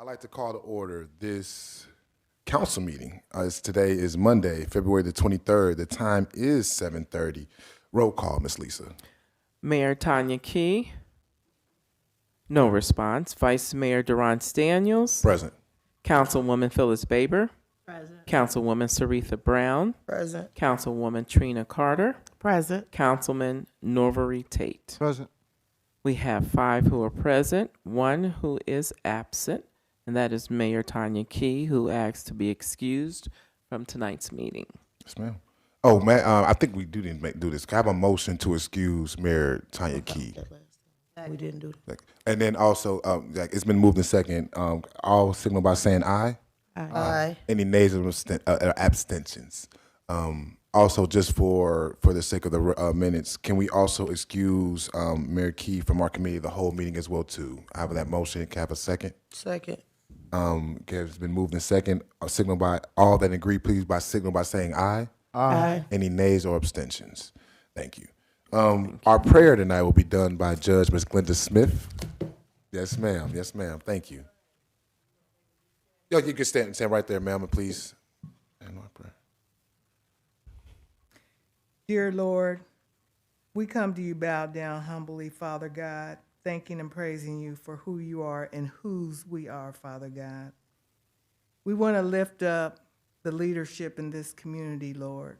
I'd like to call to order this council meeting. As today is Monday, February the 23rd. The time is 7:30. Roll call, Miss Lisa. Mayor Tanya Key. No response. Vice Mayor Durance Daniels. Present. Councilwoman Phyllis Baber. Present. Councilwoman Saritha Brown. Present. Councilwoman Trina Carter. Present. Councilman Norvery Tate. Present. We have 5 who are present, 1 who is absent, and that is Mayor Tanya Key, who asked to be excused from tonight's meeting. Yes, ma'am. Oh, man, I think we do need to do this. Can I have a motion to excuse Mayor Tanya Key? We didn't do that. And then also, it's been moved in second. All signal by saying aye. Aye. Any nays or abstentions? Also, just for the sake of the minutes, can we also excuse Mayor Key from our committee the whole meeting as well too? I have that motion. Can I have a second? Second. Okay, it's been moved in second. Signal by all that agree, please by signal by saying aye. Aye. Any nays or abstentions? Thank you. Our prayer tonight will be done by Judge Ms. Glenda Smith. Yes, ma'am. Yes, ma'am. Thank you. Yo, you can stand right there, ma'am, please. And our prayer. Dear Lord, we come to you bowed down humbly, Father God, thanking and praising you for who you are and whose we are, Father God. We want to lift up the leadership in this community, Lord.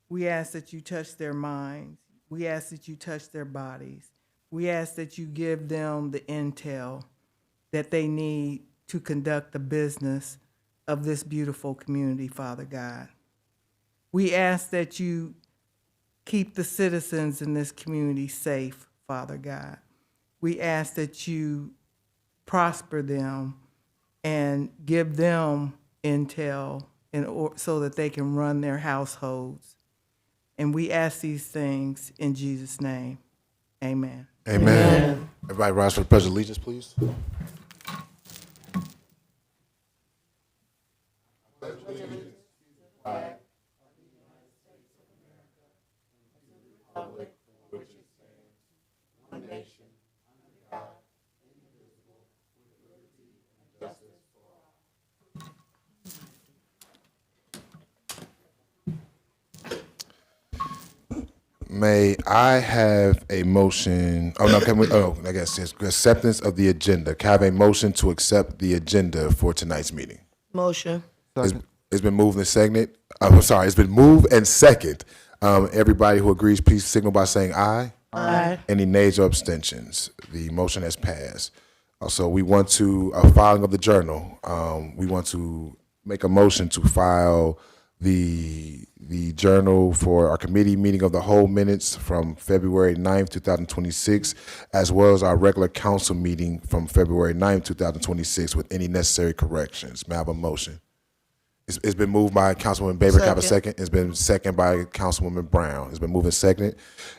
We ask that you touch their minds. We ask that you touch their bodies. We ask that you give them the intel that they need to conduct the business of this beautiful community, Father God. We ask that you keep the citizens in this community safe, Father God. We ask that you prosper them and give them intel so that they can run their households. And we ask these things in Jesus' name. Amen. Amen. Everybody rise for the pledge of allegiance, please. May I have a motion? Oh, no, can we? Oh, I guess it's acceptance of the agenda. Can I have a motion to accept the agenda for tonight's meeting? Motion. It's been moved and seconded. I'm sorry, it's been moved and second. Everybody who agrees, please signal by saying aye. Aye. Any nays or abstentions? The motion has passed. Also, we want to, filing of the journal, we want to make a motion to file the journal for our committee meeting of the whole minutes from February 9th, 2026, as well as our regular council meeting from February 9th, 2026, with any necessary corrections. May I have a motion? It's been moved by Councilwoman Baber. Can I have a second? It's been seconded by Councilwoman Brown. It's been moved and seconded.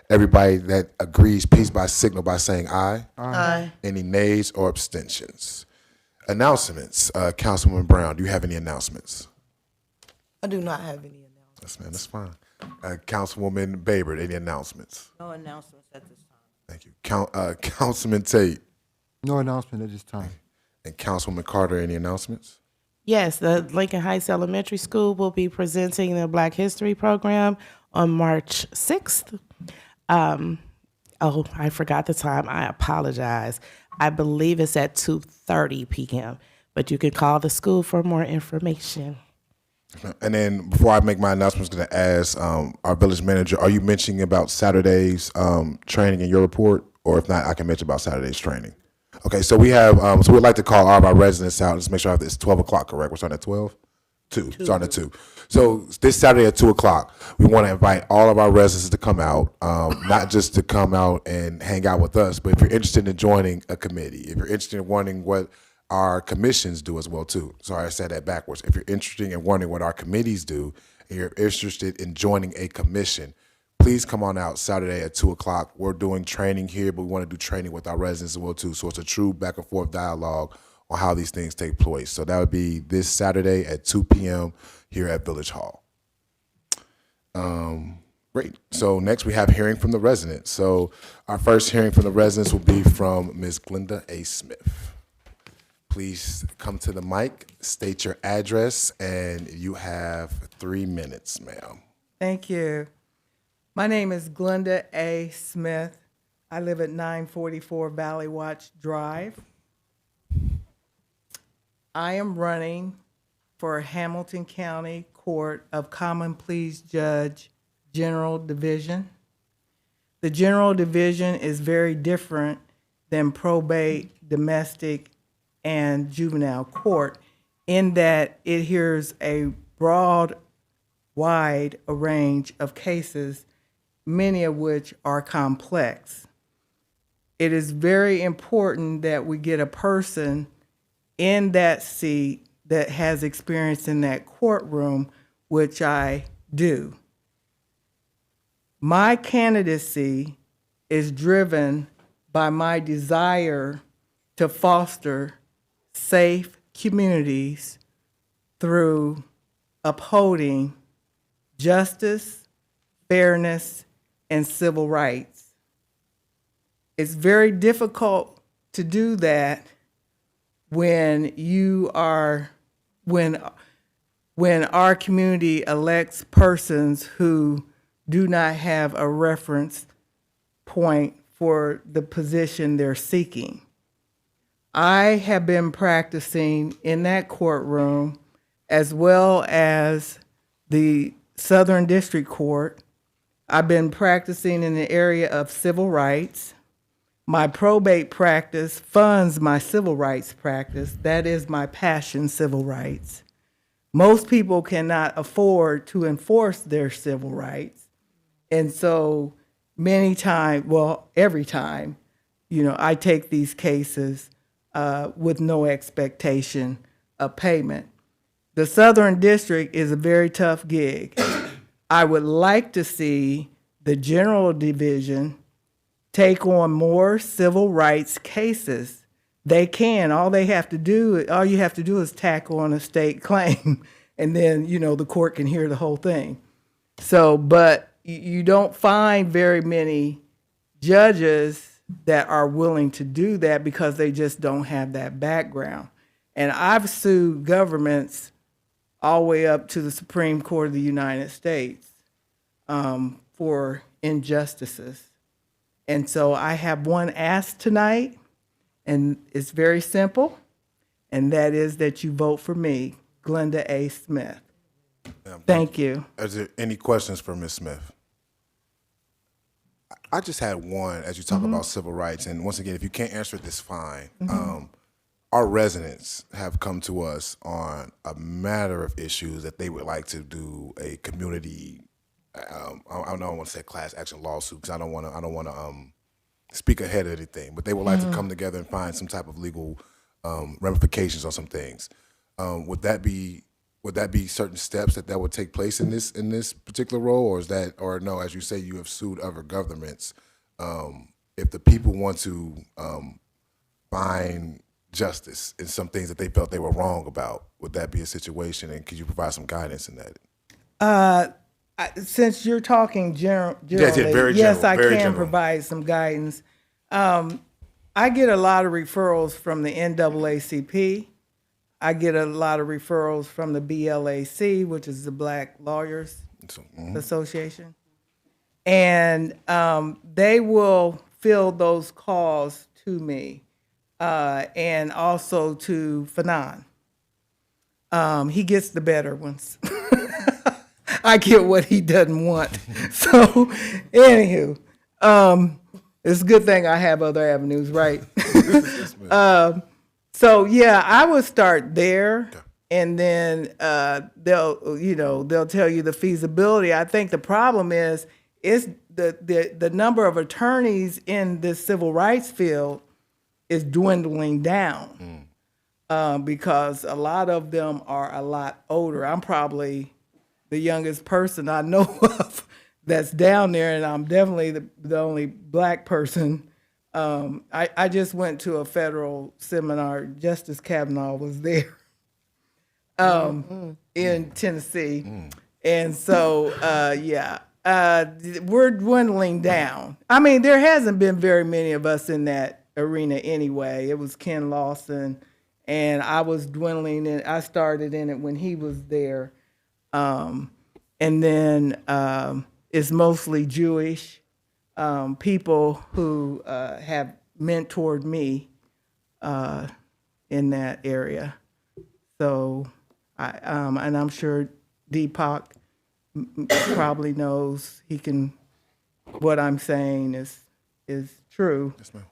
Everybody that agrees, please by signal by saying aye. Aye. Any nays or abstentions? Announcements. Councilwoman Brown, do you have any announcements? I do not have any announcements. Yes, ma'am, that's fine. Councilwoman Baber, any announcements? No announcements at this time. Thank you. Councilman Tate No announcement at this time. and Councilwoman Carter, any announcements? Yes, the Lincoln Heights Elementary School will be presenting the Black History Program on March 6th. I forgot the time. I apologize. I believe it's at 2:30 p.m., but you can call the school for more information. And then before I make my announcement, I was going to ask our village manager, are you mentioning about Saturday's training in your report? Or if not, I can mention about Saturday's training. Okay, so we have, so we'd like to call all of our residents out. Let's make sure it's 12 o'clock, correct? We're starting at 12? 2. Starting at 2. So this Saturday at 2 o'clock, we want to invite all of our residents to come out, not just to come out and hang out with us, but if you're interested in joining a committee, if you're interested in wondering what our commissions do as well too. Sorry, I said that backwards. If you're interested in wondering what our committees do, and you're interested in joining a commission, please come on out Saturday at 2 o'clock. We're doing training here, but we want to do training with our residents as well too. So it's a true back and forth dialogue on how these things take place. So that would be this Saturday at 2 p.m. here at Village Hall. Great. So next we have hearing from the residents. So our first hearing from the residents will be from Ms. Glenda A. Smith. please come to the mic, state your address, and you have 3 minutes, ma'am. Thank you. My name is Glenda A. Smith. I live at 944 Valley Watch Drive. I am running for Hamilton County Court of Common Pleas Judge, General Division. The General Division is very different than probate, domestic, and juvenile court in that it hears a wide range of cases, many of which are complex. It is very important that we get a person in that seat that has experience in that courtroom, which I do. My candidacy is driven by my desire to foster safe communities through upholding justice, fairness, and civil rights. It's very difficult to do that when our community elects persons who do not have a reference point for the position they're seeking. I have been practicing in that courtroom as well as the Southern District Court. I've been practicing in the area of civil rights. My probate practice funds my civil rights practice. That is my passion, civil rights. Most people cannot afford to enforce their civil rights. And so many times, well, every time, I take these cases with no expectation of payment. The Southern District is a very tough gig. I would like to see the General Division take on more civil rights cases. They can. All you have to do is tack on a state claim, and then, the court can hear the whole thing. So, but you don't find very many judges that are willing to do that because they just don't have that background. And I've sued governments all the way up to the Supreme Court of the United States for injustices. And so I have one ask tonight, and it's very simple, and that is that you vote for me, Glenda A. Smith. Thank you. Is there any questions for Ms. Smith? I just had one as you talk about civil rights. And once again, if you can't answer it, that's fine. Our residents have come to us on a matter of issues that they would like to do a community. I don't want to say class action lawsuit because I don't want to speak ahead of anything. But they would like to come together and find some type of legal ramifications on some things. Would that be certain steps that would take place in this particular role, or no? As you say, you have sued other governments. If the people want to find justice in some things that they felt they were wrong about, would that be a situation? And could you provide some guidance in that? Since you're talking generally, very yes, general, I very can general. provide some guidance. I get a lot of referrals from the NAACP. I get a lot of referrals from the BLAC, which is the Black Lawyers Association. And they will field those calls to me and also to Fanon. He gets the better ones. I get what he doesn't want. So, anywho, it's a good thing I have other avenues, right? So yeah, I would start there, and then they'll tell you the feasibility. I think the problem is the number of attorneys in this civil rights field is dwindling down because a lot of them are a lot older. I'm probably the youngest person I know of that's down there, and I'm definitely the only black person. I just went to a federal seminar. Justice Kavanaugh was there in Tennessee. And so, we're dwindling down. I mean, there hasn't been very many of us in that arena anyway. It was Ken Lawson and I was dwindling in. I started in it when he was there, and then it's mostly Jewish people who have mentored me in that area. So, and I'm sure Deepak probably knows what I'm saying is true. Yes, ma'am.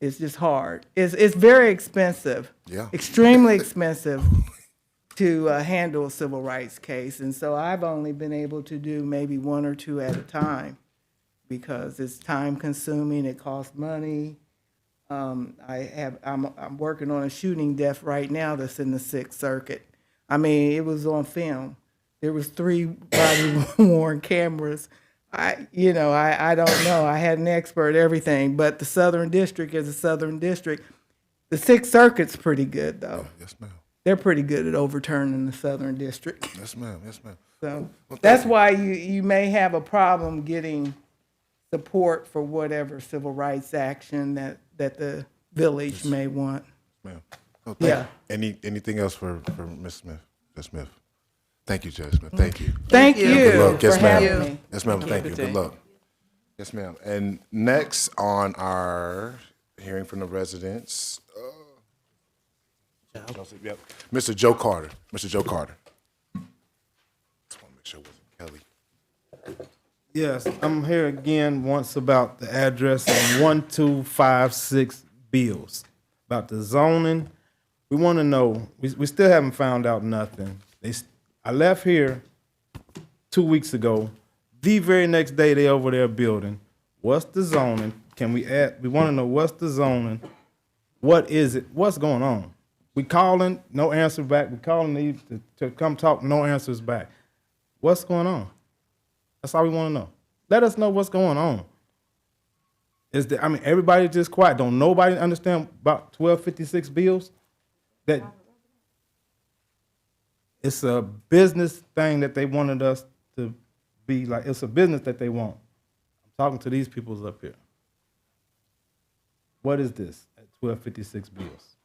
It's just hard. It's very expensive. Yeah. Extremely expensive to handle a civil rights case, and so I've only been able to do maybe one or two at a time because it's time consuming. It costs money. I'm working on a shooting death right now that's in the Sixth Circuit. I mean, it was on film. There was 3 body-worn cameras. I don't know. I had an expert, everything, but the Southern District is a Southern District. The Sixth Circuit's pretty good, though. Yes, ma'am. They're pretty good at overturning the Southern District. Yes, ma'am. Yes, ma'am. So Well, that's thank you. why you may have a problem getting support for whatever civil rights action that the village may want. Ma'am. Oh, thank Yeah. you. Anything else for Ms. Smith? Judge Smith. Thank you, Judge Smith. Thank you. Thank you. you Good luck. for Yes, ma'am. having me. Yes, ma'am. Thank you. Good Good day. luck. Yes, ma'am. And next on our hearing from the residents, yep, Mr. Joe Carter. Mr. Joe Carter. Just want to make sure it wasn't Kelly. Yes, I'm here again once about the address on 1256 Bills, about the zoning. We want to know, we still haven't found out nothing. I left here 2 weeks ago. The very next day, they over there building. What's the zoning? We want to know what's the zoning? What is it? What's going on? We calling, no answer back. We calling these to come talk, no answers back. What's going on? That's all we want to know. Let us know what's going on. Everybody just quiet. Don't nobody understand about 1256 Bills? That it's a business thing that they wanted us to be like. It's a business that they want. I'm talking to these peoples up here. What is this at 1256 Bills?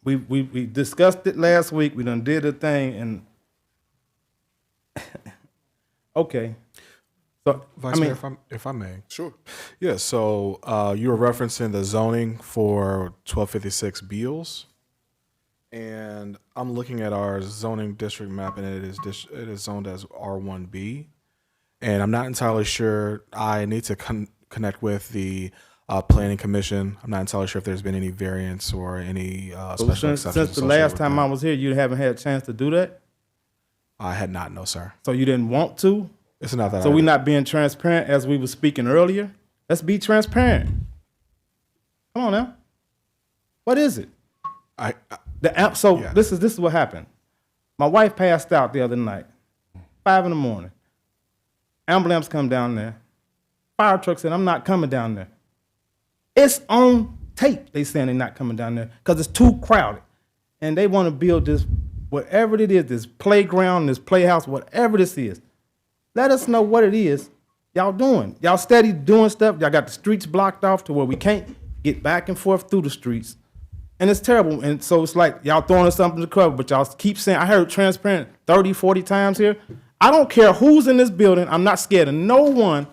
We discussed it last week. We done did a thing and okay. So Vice Mayor, if I may. Sure. Yeah, so you were referencing the zoning for 1256 Beals. And I'm looking at our zoning district map, and it is zoned as R1B. And I'm not entirely sure. I need to connect with the Planning Commission. I'm not entirely sure if there's been any variance or any special exceptions. Since the associated last with time that. I was here, you haven't had a chance to do that? I had not, no, sir. So you didn't want to? It's not that. So we're not being transparent as we were speaking earlier? Let's be transparent. Come on now. What is it? Yeah. This is what happened. My wife passed out the other night, 5 a.m. Ambulance come down there. Fire truck said, I'm not coming down there. It's on tape. They saying they're not coming down there because it's too crowded. And they want to build this, whatever it is, this playground, this playhouse, whatever this is. Let us know what it is y'all doing. Y'all steady doing stuff. Y'all got the streets blocked off to where we can't get back and forth through the streets. And it's terrible. And so it's like y'all throwing us something to cover, but y'all keep saying, I heard transparent 30, 40 times here. I don't care who's in this building. I'm not scared of no one.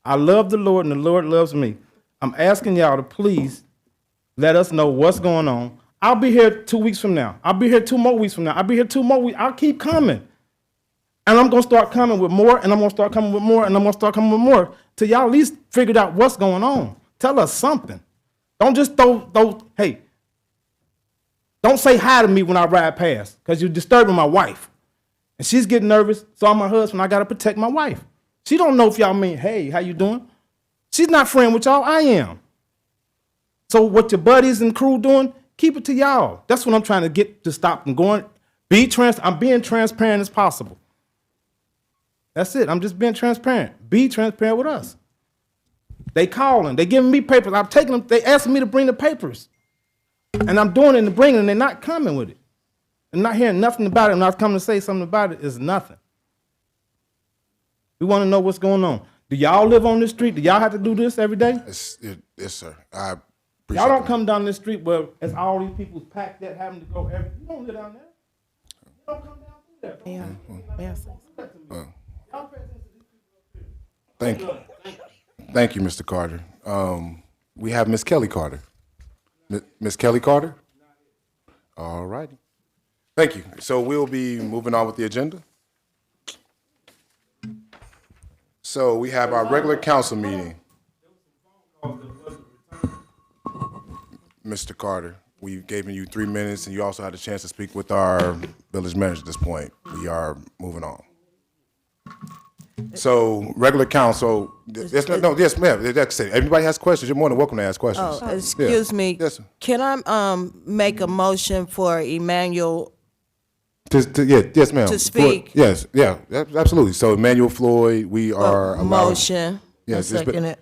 I love the Lord and the Lord loves me. I'm asking y'all to please let us know what's going on. I'll be here 2 weeks from now. I'll be here 2 more weeks from now. I'll be here 2 more weeks. I'll keep coming. And I'm going to start coming with more, and I'm going to start coming with more, and I'm going to start coming with more till y'all at least figured out what's going on. Tell us something. Don't just hey, don't say hi to me when I ride past because you're disturbing my wife. And she's getting nervous, so I'm my husband. I got to protect my wife. She don't know if y'all mean, hey, how you doing? She's not friend with y'all. I am. So what your buddies and crew doing, keep it to y'all. That's what I'm trying to get to stop them going. I'm being transparent as possible. That's it. I'm just being transparent. Be transparent with us. They calling. They giving me papers. I'm taking them. They asking me to bring the papers. And I'm doing it and bringing it, and they're not coming with it. They're not hearing nothing about it. And I was coming to say something about it is nothing. We want to know what's going on. Do y'all live on this street? Do y'all have to do this every day? Yes, sir. I appreciate Y'all don't that. come down this street where it's all these people packed that having to go every. You don't live down there. You don't come down through that. Yes. Y'all pay attention to these people up here. Thank you. Thank you, Mr. Carter. We have Miss Kelly Carter. Miss Kelly Carter? All righty. Thank you. So we'll be moving on with the agenda. So we have our regular council meeting. Mr. Carter, we've given you 3 minutes, and you also had a chance to speak with our village manager at this point. We are moving on. So, regular council, yes, ma'am. That's it. Everybody has questions. You're more than welcome to ask questions. Oh, excuse me. Yes, sir. Can I make a motion for Emmanuel? Yes, ma'am. To speak. Yes, yeah, absolutely. So, Emmanuel Floyd, we are allowing. Motion. Yes, I second it.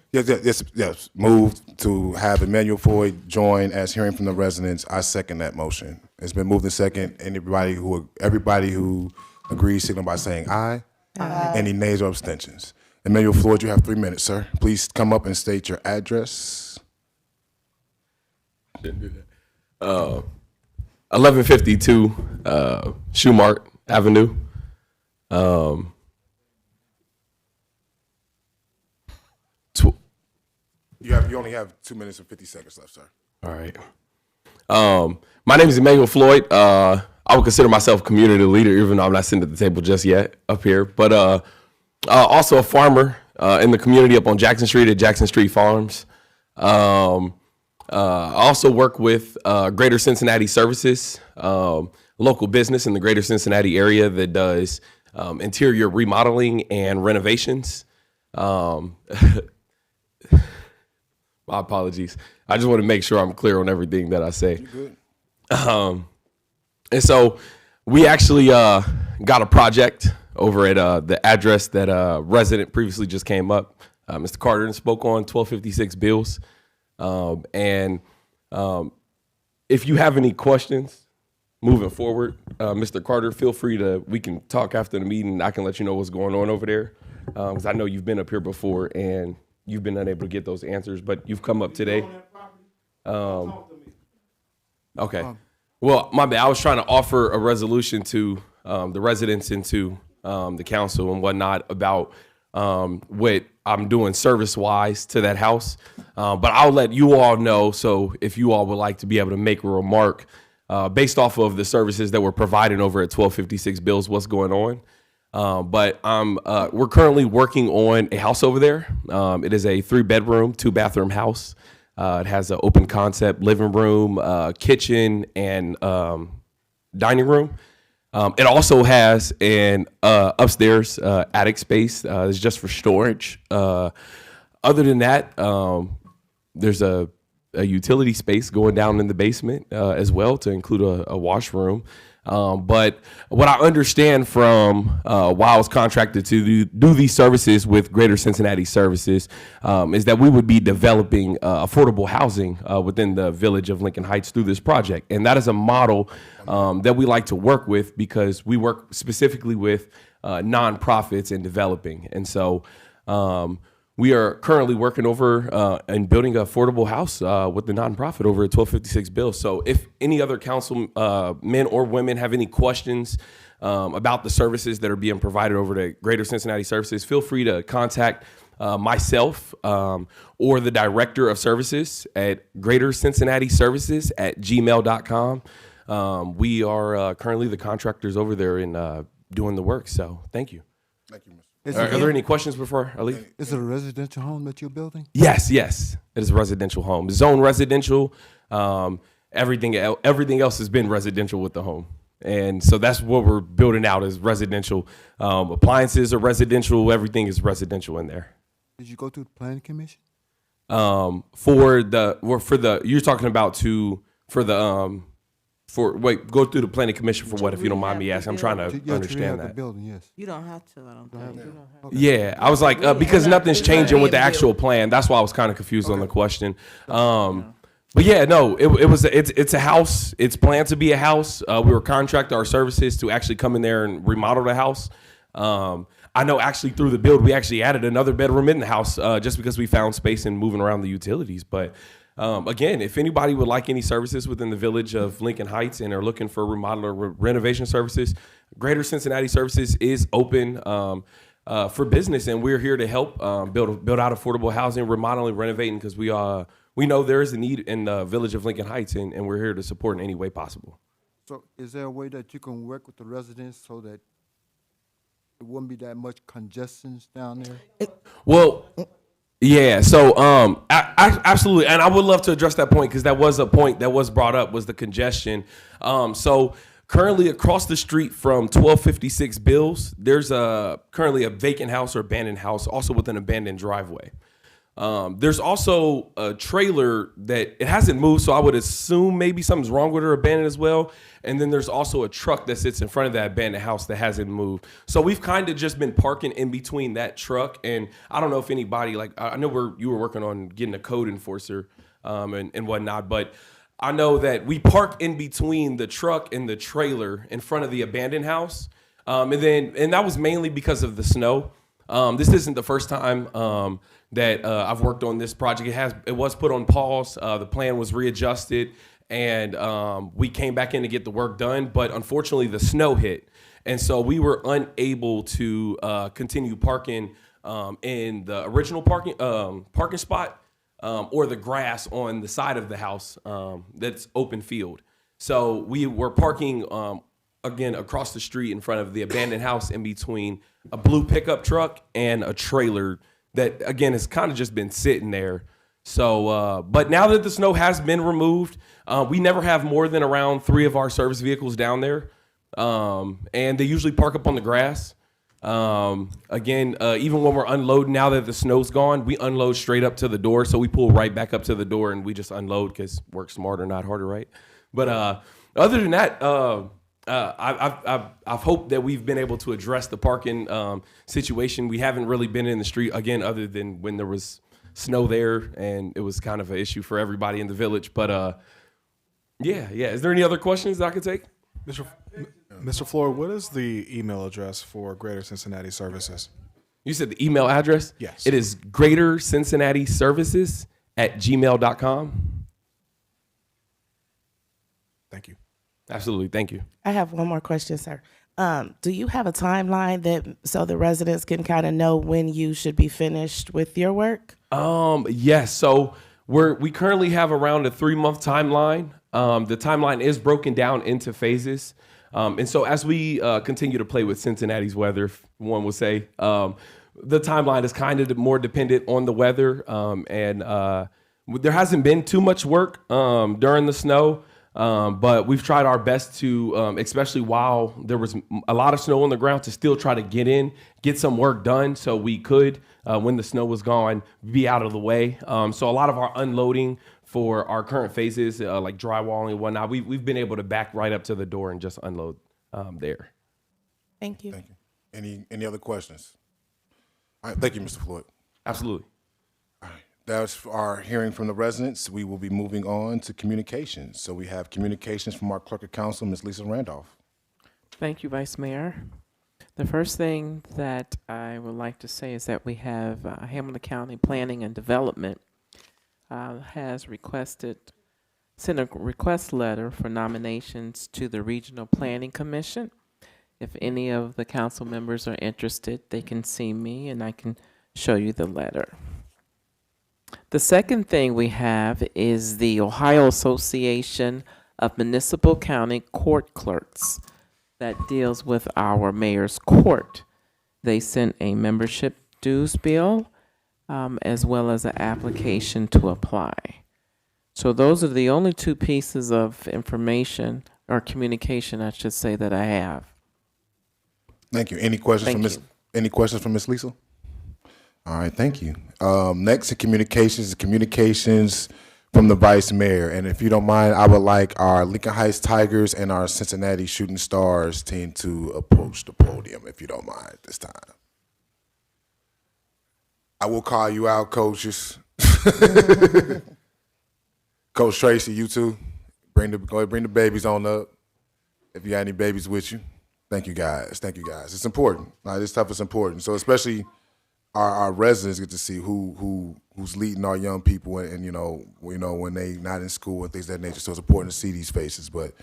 Yes. Moved to have Emmanuel Floyd join as hearing from the residents. I second that motion. It's been moved in second. Everybody who agrees, signal by saying aye. Aye. Any nays or abstentions? Emmanuel Floyd, you have 3 minutes, sir. Please come up and state your address. 1152 Shoemart Avenue. You only have 2 minutes and 50 seconds left, sir. All right. My name is Emmanuel Floyd. I would consider myself a community leader, even though I'm not sitting at the table just yet up here. But also a farmer in the community up on Jackson Street at Jackson Street Farms. I also work with Greater Cincinnati Services, local business in the Greater Cincinnati area that does interior remodeling and renovations. My apologies. I just want to make sure I'm clear on everything that I say. Good. And so we actually got a project over at the address that a resident previously just came up. Mr. Carter spoke on 1256 Bills. And if you have any questions moving forward, Mr. Carter, feel free we can talk after the meeting. I can let you know what's going on over there. Because I know you've been up here before and you've been unable to get those answers, but you've come up today. Okay. Well, my bad. I was trying to offer a resolution to the residents and to the council and whatnot about what I'm doing service-wise to that house. But I'll let you all know. So if you all would like to be able to make a remark based off of the services that we're providing over at 1256 Bills, what's going on. But we're currently working on a house over there. It is a 3-bedroom, 2-bathroom house. It has an open concept living room, kitchen, and dining room. It also has an upstairs attic space. It's just for storage. Other than that, there's a utility space going down in the basement as well to include a washroom. But what I understand from while I was contracted to do these services with Greater Cincinnati Services is that we would be developing affordable housing within the village of Lincoln Heights through this project. And that is a model that we like to work with because we work specifically with nonprofits in developing. And so we are currently working over and building an affordable house with the nonprofit over at 1256 Bill. So if any other council men or women have any questions about the services that are being provided over to Greater Cincinnati Services, feel free to contact myself or the director of services at Greater Cincinnati Services at gmail.com. We are currently the contractors over there in doing the work. So thank you. Thank you, Mr. Are there any questions before I leave? Is it a residential home that you're building? Yes. It is a residential home. Zone residential. Everything else has been residential with the home. And so that's what we're building out is residential. Appliances are residential. Everything is residential in there. Did you go through the planning commission? You're talking about go through the planning commission for what, if you don't mind me asking? I'm trying to understand that. The building, yes. You don't have to, I don't think. Yeah, I was like, because nothing's changing with the actual plan. That's why I was kind of confused on the question. But yeah, no, it's a house. It's planned to be a house. We were contracted our services to actually come in there and remodel the house. I I know actually through the build, we actually added another bedroom in the house just because we found space and moving around the utilities. But again, if anybody would like any services within the village of Lincoln Heights and are looking for remodel or renovation services, Greater Cincinnati Services is open for business, and we're here to help build out affordable housing, remodeling, renovating, because we know there is a need in the village of Lincoln Heights, and we're here to support in any way possible. So is there a way that you can work with the residents so that it wouldn't be that much congestion down there? Well, yeah. So, absolutely, and I would love to address that point because that was a point that was brought up, was the congestion. So currently across the street from 1256 Bills, there's currently a vacant house or abandoned house, also with an abandoned driveway. There's also a trailer that it hasn't moved, so I would assume maybe something's wrong with her abandoned as well. And then there's also a truck that sits in front of that abandoned house that hasn't moved. So we've kind of just been parking in between that truck. And I don't know if anybody, like, I know you were working on getting a code enforcer and whatnot, but I know that we park in between the truck and the trailer in front of the abandoned house. And that was mainly because of the snow. This isn't the first time that I've worked on this project. It was put on pause. The plan was readjusted, and we came back in to get the work done. But unfortunately, the snow hit, and so we were unable to continue parking in the original parking spot or the grass on the side of the house that's open field. So we were parking again across the street in front of the abandoned house in between a blue pickup truck and a trailer that, again, has kind of just been sitting there. So, but now that the snow has been removed, we never have more than around 3 of our service vehicles down there. And they usually park up on the grass. Again, even when we're unloading, now that the snow's gone, we unload straight up to the door. So we pull right back up to the door and we just unload because work smarter, not harder, right? But other than that, I've hoped that we've been able to address the parking situation. We haven't really been in the street, again, other than when there was snow there, and it was kind of an issue for everybody in the village. But yeah. Is there any other questions that I could take? Mr. Floyd, what is the email address for Greater Cincinnati Services? You said the email address? Yes. It is greatercincinnatiservices@gmail.com. Thank you. Absolutely. Thank you. I have one more question, sir. Do you have a timeline so the residents can kind of know when you should be finished with your work? Yes. So we currently have around a 3-month timeline. The timeline is broken down into phases. And so as we continue to play with Cincinnati's weather, if one would say, the timeline is kind of more dependent on the weather. And there hasn't been too much work during the snow. But we've tried our best to, especially while there was a lot of snow on the ground, to still try to get some work done so we could, when the snow was gone, be out of the way. So a lot of our unloading for our current phases, like drywalling and whatnot, we've been able to back right up to the door and just unload there. Thank you. Thank you. Any other questions? All right, thank you, Mr. Floyd. Absolutely. All right, that's our hearing from the residents. We will be moving on to communications. So we have communications from our clerk of council, Ms. Lisa Randolph. Thank you, Vice Mayor. The first thing that I would like to say is that we have Hamilton County Planning and Development has sent a request letter for nominations to the Regional Planning Commission. If any of the council members are interested, they can see me and I can show you the letter. The second thing we have is the Ohio Association of Municipal County Court Clerks that deals with our mayor's court. They sent a membership dues bill as well as an application to apply. So those are the only 2 pieces of information or communication, I should say, that I have. Thank you. Any questions from Ms. Lisa? All right, thank you. Next, communications from the Vice Mayor. And if you don't mind, I would like our Lincoln Heights Tigers and our Cincinnati Shooting Stars team to approach the podium, if you don't mind, this time. I will call you out, coaches. Coach Tracy, you too. Go ahead, bring the babies on up, if you got any babies with you. Thank you guys. Thank you guys. It's important. Like, this stuff is important. So especially our residents get to see who's leading our young people, and when they not in school and things of that nature. So it's important to see these faces. But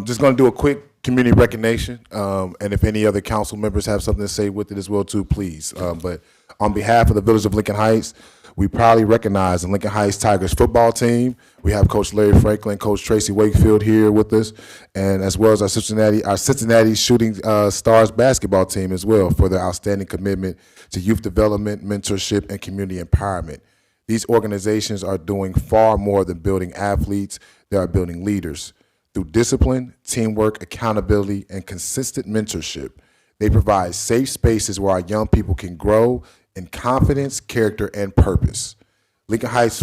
just going to do a quick community recognition, and if any other council members have something to say with it as well too, please. But on behalf of the Village of Lincoln Heights, we proudly recognize the Lincoln Heights Tigers football team. We have Coach Larry Franklin, Coach Tracy Wakefield here with us, and as well as our Cincinnati Shooting Stars basketball team as well for their outstanding commitment to youth development, mentorship, and community empowerment. These organizations are doing far more than building athletes. They are building leaders. Through discipline, teamwork, accountability, and consistent mentorship, they provide safe spaces where our young people can grow in confidence, character, and purpose. Lincoln Heights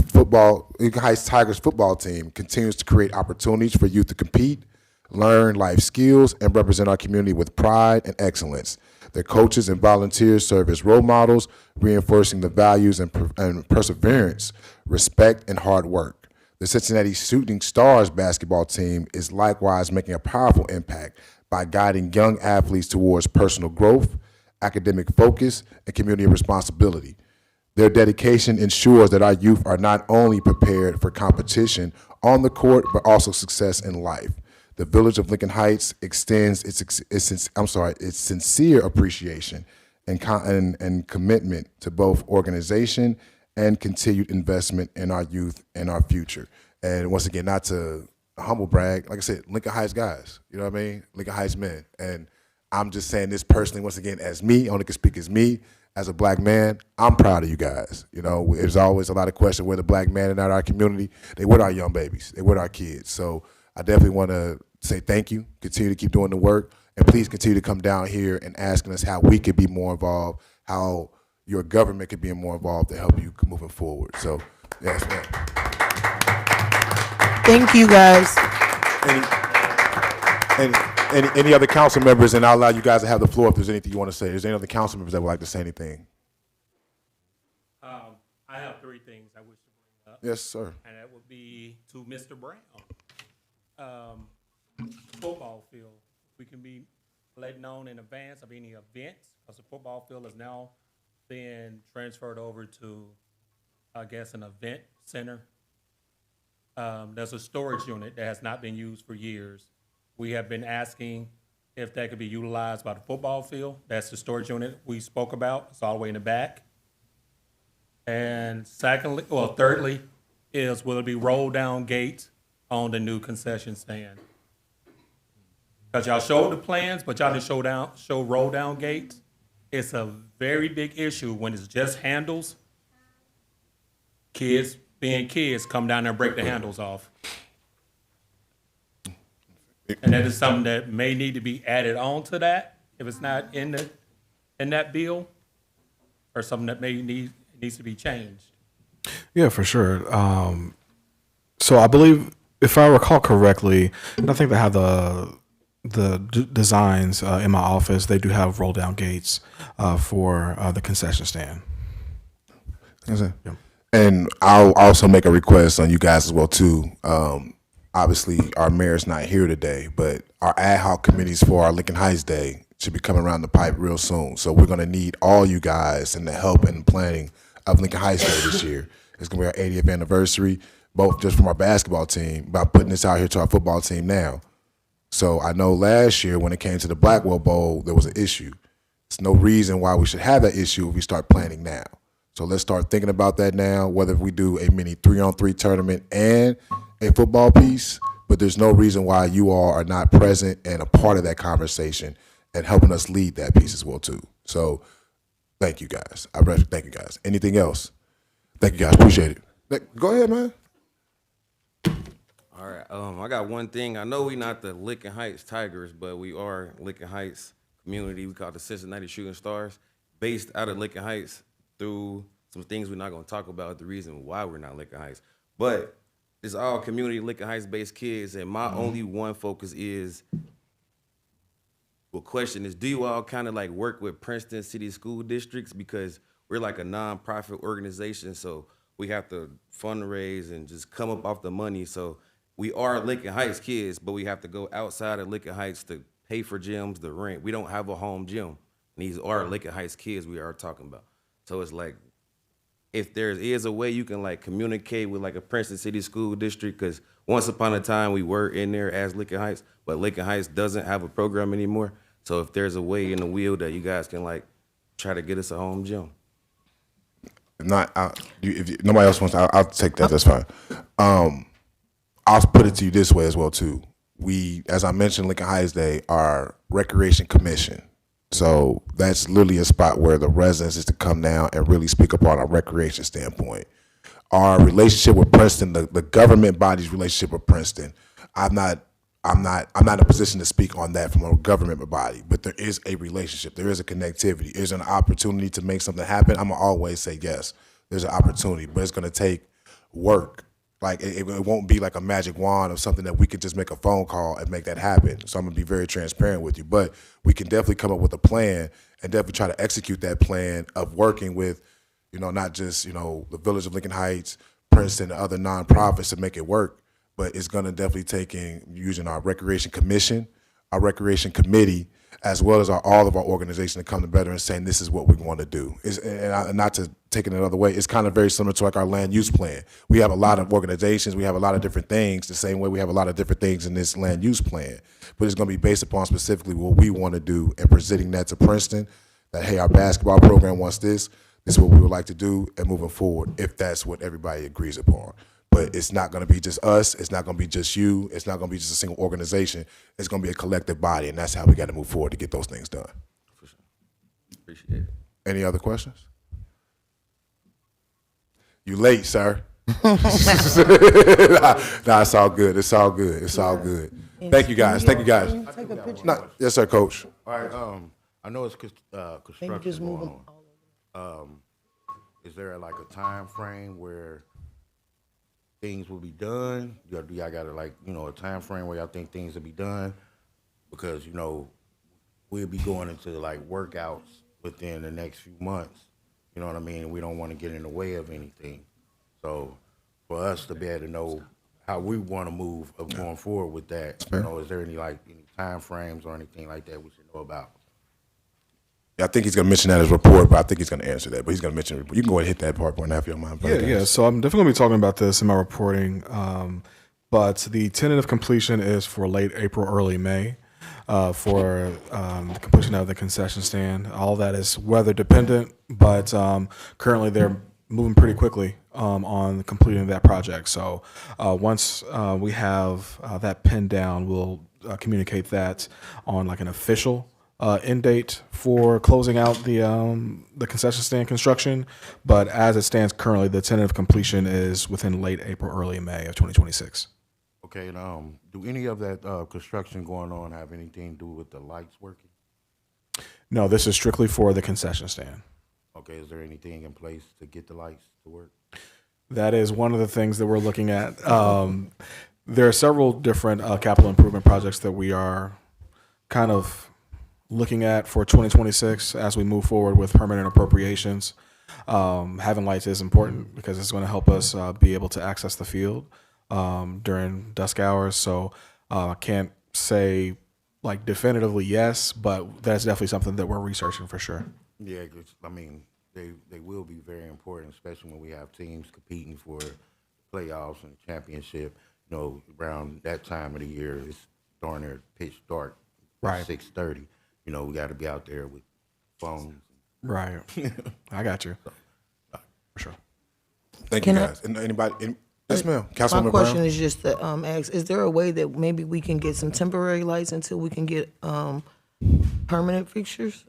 Tigers football team continues to create opportunities for youth to compete, learn life skills, and represent our community with pride and excellence. Their coaches and volunteers serve as role models, reinforcing the values and perseverance, respect, and hard work. The Cincinnati Shooting Stars basketball team is likewise making a powerful impact by guiding young athletes towards personal growth, academic focus, and community responsibility. Their dedication ensures that our youth are not only prepared for competition on the court, but also success in life. The Village of Lincoln Heights extends its sincere appreciation and commitment to both organization and continued investment in our youth and our future. And once again, not to humble brag, like I said, Lincoln Heights guys, you know what I mean? Lincoln Heights men. And I'm just saying this personally, once again, as me, I only can speak as me, as a black man. I'm proud of you guys. You know, there's always a lot of questions where the black man in our community, they with our young babies, they with our kids. So I definitely want to say thank you, continue to keep doing the work, and please continue to come down here and asking us how we could be more involved, how your government could be more involved to help you moving forward. So, yes, ma'am. Thank you, guys. Any other council members, and I'll allow you guys to have the floor if there's anything you want to say. Is there any other council members that would like to say anything? I have three things I wish to bring up. Yes, sir. And that would be to Mr. Brown. Football field, we can be let known in advance of any events, because the football field is now being transferred over to, I guess, an event center. There's a storage unit that has not been used for years. We have been asking if that could be utilized by the football field. That's the storage unit we spoke about. It's all the way in the back. And thirdly, is will it be roll down gates on the new concession stand? Because y'all showed the plans, but y'all didn't show roll down gates. It's a very big issue when it's just handles. Kids being kids come down there and break the handles off. And that is something that may need to be added on to that if it's not in that bill, or something that needs to be changed. Yeah, for sure. So I believe, if I recall correctly, and I think they have the designs in my office. They do have roll down gates for the concession stand. Yeah. And I'll also make a request on you guys as well too. Obviously, our mayor's not here today, but our ad hoc committees for our Lincoln Heights Day should be coming around the pipe real soon. So we're going to need all you guys and the help and planning of Lincoln Heights Day this year. It's going to be our 80th anniversary, both just from our basketball team, by putting this out here to our football team now. So I know last year when it came to the Blackwell Bowl, there was an issue. There's no reason why we should have that issue if we start planning now. So let's start thinking about that now, whether we do a mini 3-on-3 tournament and a football piece, but there's no reason why you all are not present and a part of that conversation and helping us lead that piece as well too. So thank you guys. I really thank you guys. Anything else? Thank you guys. Appreciate it. Go ahead, man. All right. I got one thing. I know we not the Lincoln Heights Tigers, but we are Lincoln Heights community. We call it the Cincinnati Shooting Stars, based out of Lincoln Heights through some things we're not going to talk about, the reason why we're not Lincoln Heights. But it's all community Lincoln Heights-based kids, and my only one focus is, question is, do you all kind of like work with Princeton City School Districts? Because we're like a non-profit organization, so we have to fundraise and just come up off the money. So we are Lincoln Heights kids, but we have to go outside of Lincoln Heights to pay for gyms, the rent. We don't have a home gym. And these are Lincoln Heights kids we are talking about. So it's like, if there is a way you can like communicate with like a Princeton City School District, because once upon a time we were in there as Lincoln Heights, but Lincoln Heights doesn't have a program anymore. So if there's a way in the wheel that you guys can like try to get us a home gym. If not, if nobody else wants, I'll take that. That's fine. I'll put it to you this way as well too. We, as I mentioned, Lincoln Heights Day, our recreation commission. So that's literally a spot where the residents is to come down and really speak up on our recreation standpoint. Our relationship with Princeton, the government body's relationship with Princeton, I'm not in a position to speak on that from a government body, but there is a relationship, there is a connectivity, there's an opportunity to make something happen. I'm gonna always say yes, there's an opportunity, but it's gonna take work. Like it won't be like a magic wand of something that we could just make a phone call and make that happen. So I'm gonna be very transparent with you, but we can definitely come up with a plan and definitely try to execute that plan of working with, not just, the Village of Lincoln Heights, Princeton, and other nonprofits to make it work, but it's gonna definitely take in using our recreation commission, our recreation committee, as well as all of our organizations to come together and saying this is what we want to do. And not to take it another way, it's kind of very similar to like our land use plan. We have a lot of organizations, we have a lot of different things, the same way we have a lot of different things in this land use plan. But it's going to be based upon specifically what we want to do and presenting that to Princeton, that, hey, our basketball program wants this is what we would like to do, and moving forward, if that's what everybody agrees upon. But it's not going to be just us. It's not going to be just you. It's not going to be just a single organization. It's going to be a collective body, and that's how we got to move forward to get those things done. For sure. Appreciate it. Any other questions? You late, sir. Nah, it's all good. It's all good. It's all good. Thank you, guys. Thank you, guys. Take a picture. Yes, sir, Coach. All right, I know it's construction going on. Is there like a time frame where things will be done? Do y'all got a time frame where y'all think things will be done? Because, we'll be going into like workouts within the next few months. You know what I mean? We don't want to get in the way of anything. So for us to be able to know how we want to move of going forward with that, is there any time frames or anything like that we should know about? Yeah, I think he's going to mention that in his report, but I think he's going to answer that. But he's going to mention it. You can go ahead and hit that part if you don't mind. Yeah. So I'm definitely going to be talking about this in my reporting. But the tentative completion is for late April, early May for the completion of the concession stand. All that is weather dependent, but currently they're moving pretty quickly on completing that project. So once we have that pinned down, we'll communicate that on like an official end date for closing out the concession stand construction. But as it stands currently, the tentative completion is within late April, early May of 2026. Okay, and do any of that construction going on have anything to do with the lights working? No, this is strictly for the concession stand. Okay, is there anything in place to get the lights to work? That is one of the things that we're looking at. There are several different capital improvement projects that we are kind of looking at for 2026 as we move forward with permanent appropriations. Having lights is important because it's going to help us be able to access the field during dusk hours. So I can't say like definitively yes, but that's definitely something that we're researching for sure. Yeah, they will be very important, especially when we have teams competing for playoffs and championship. Around that time of the year, it's darn near pitch dark. Right. 6:30. We got to be out there with phones. Right. I got you. For sure. Thank you, guys. Anybody? Yes, ma'am. Councilwoman My question Brown? is just to ask, is there a way that maybe we can get some temporary lights until we can get permanent fixtures?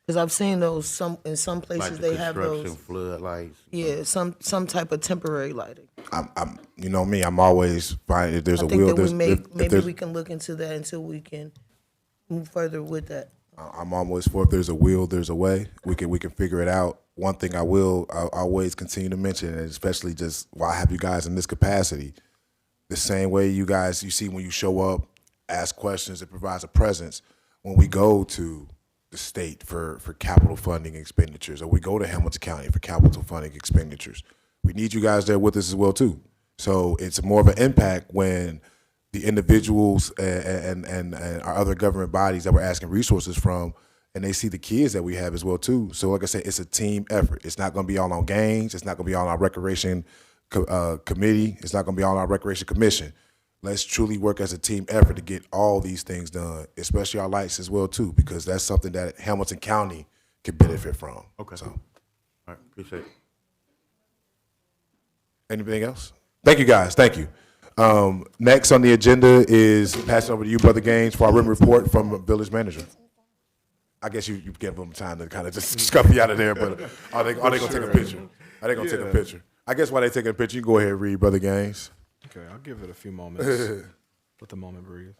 Because I've seen those in some places Like they have those. construction floodlights. Yeah, some type of temporary lighting. I'm you know me, I'm always fine. If there's I a think will, that there's, we can look into that until we can move further with that. I'm always for if there's a will, there's a way. We can figure it out. One thing I'll always continue to mention, and especially just while I have you guys in this capacity, the same way you see when you show up, ask questions, it provides a presence. When we go to the state for capital funding expenditures, or we go to Hamilton County for capital funding expenditures, we need you guys there with us as well too. So it's more of an impact when the individuals and our other government bodies that we're asking resources from, and they see the kids that we have as well too. So like I said, it's a team effort. It's not going to be all on games. It's not going to be all on our recreation committee. It's not going to be all on our recreation commission. Let's truly work as a team effort to get all these things done, especially our lights as well too, because that's something that Hamilton County could benefit from. Okay. So, All right, appreciate it. anything else? Thank you guys. Thank you. Next on the agenda is passing over to you, Brother Gaines, for our written report from Village Manager. I guess you give them time to kind of just scuff you out of there, but are they gonna take a picture? Are they gonna take a picture? I guess while they taking a picture, you can go ahead and read, Brother Gaines. Okay, I'll give it a few moments. Let the moment breathe.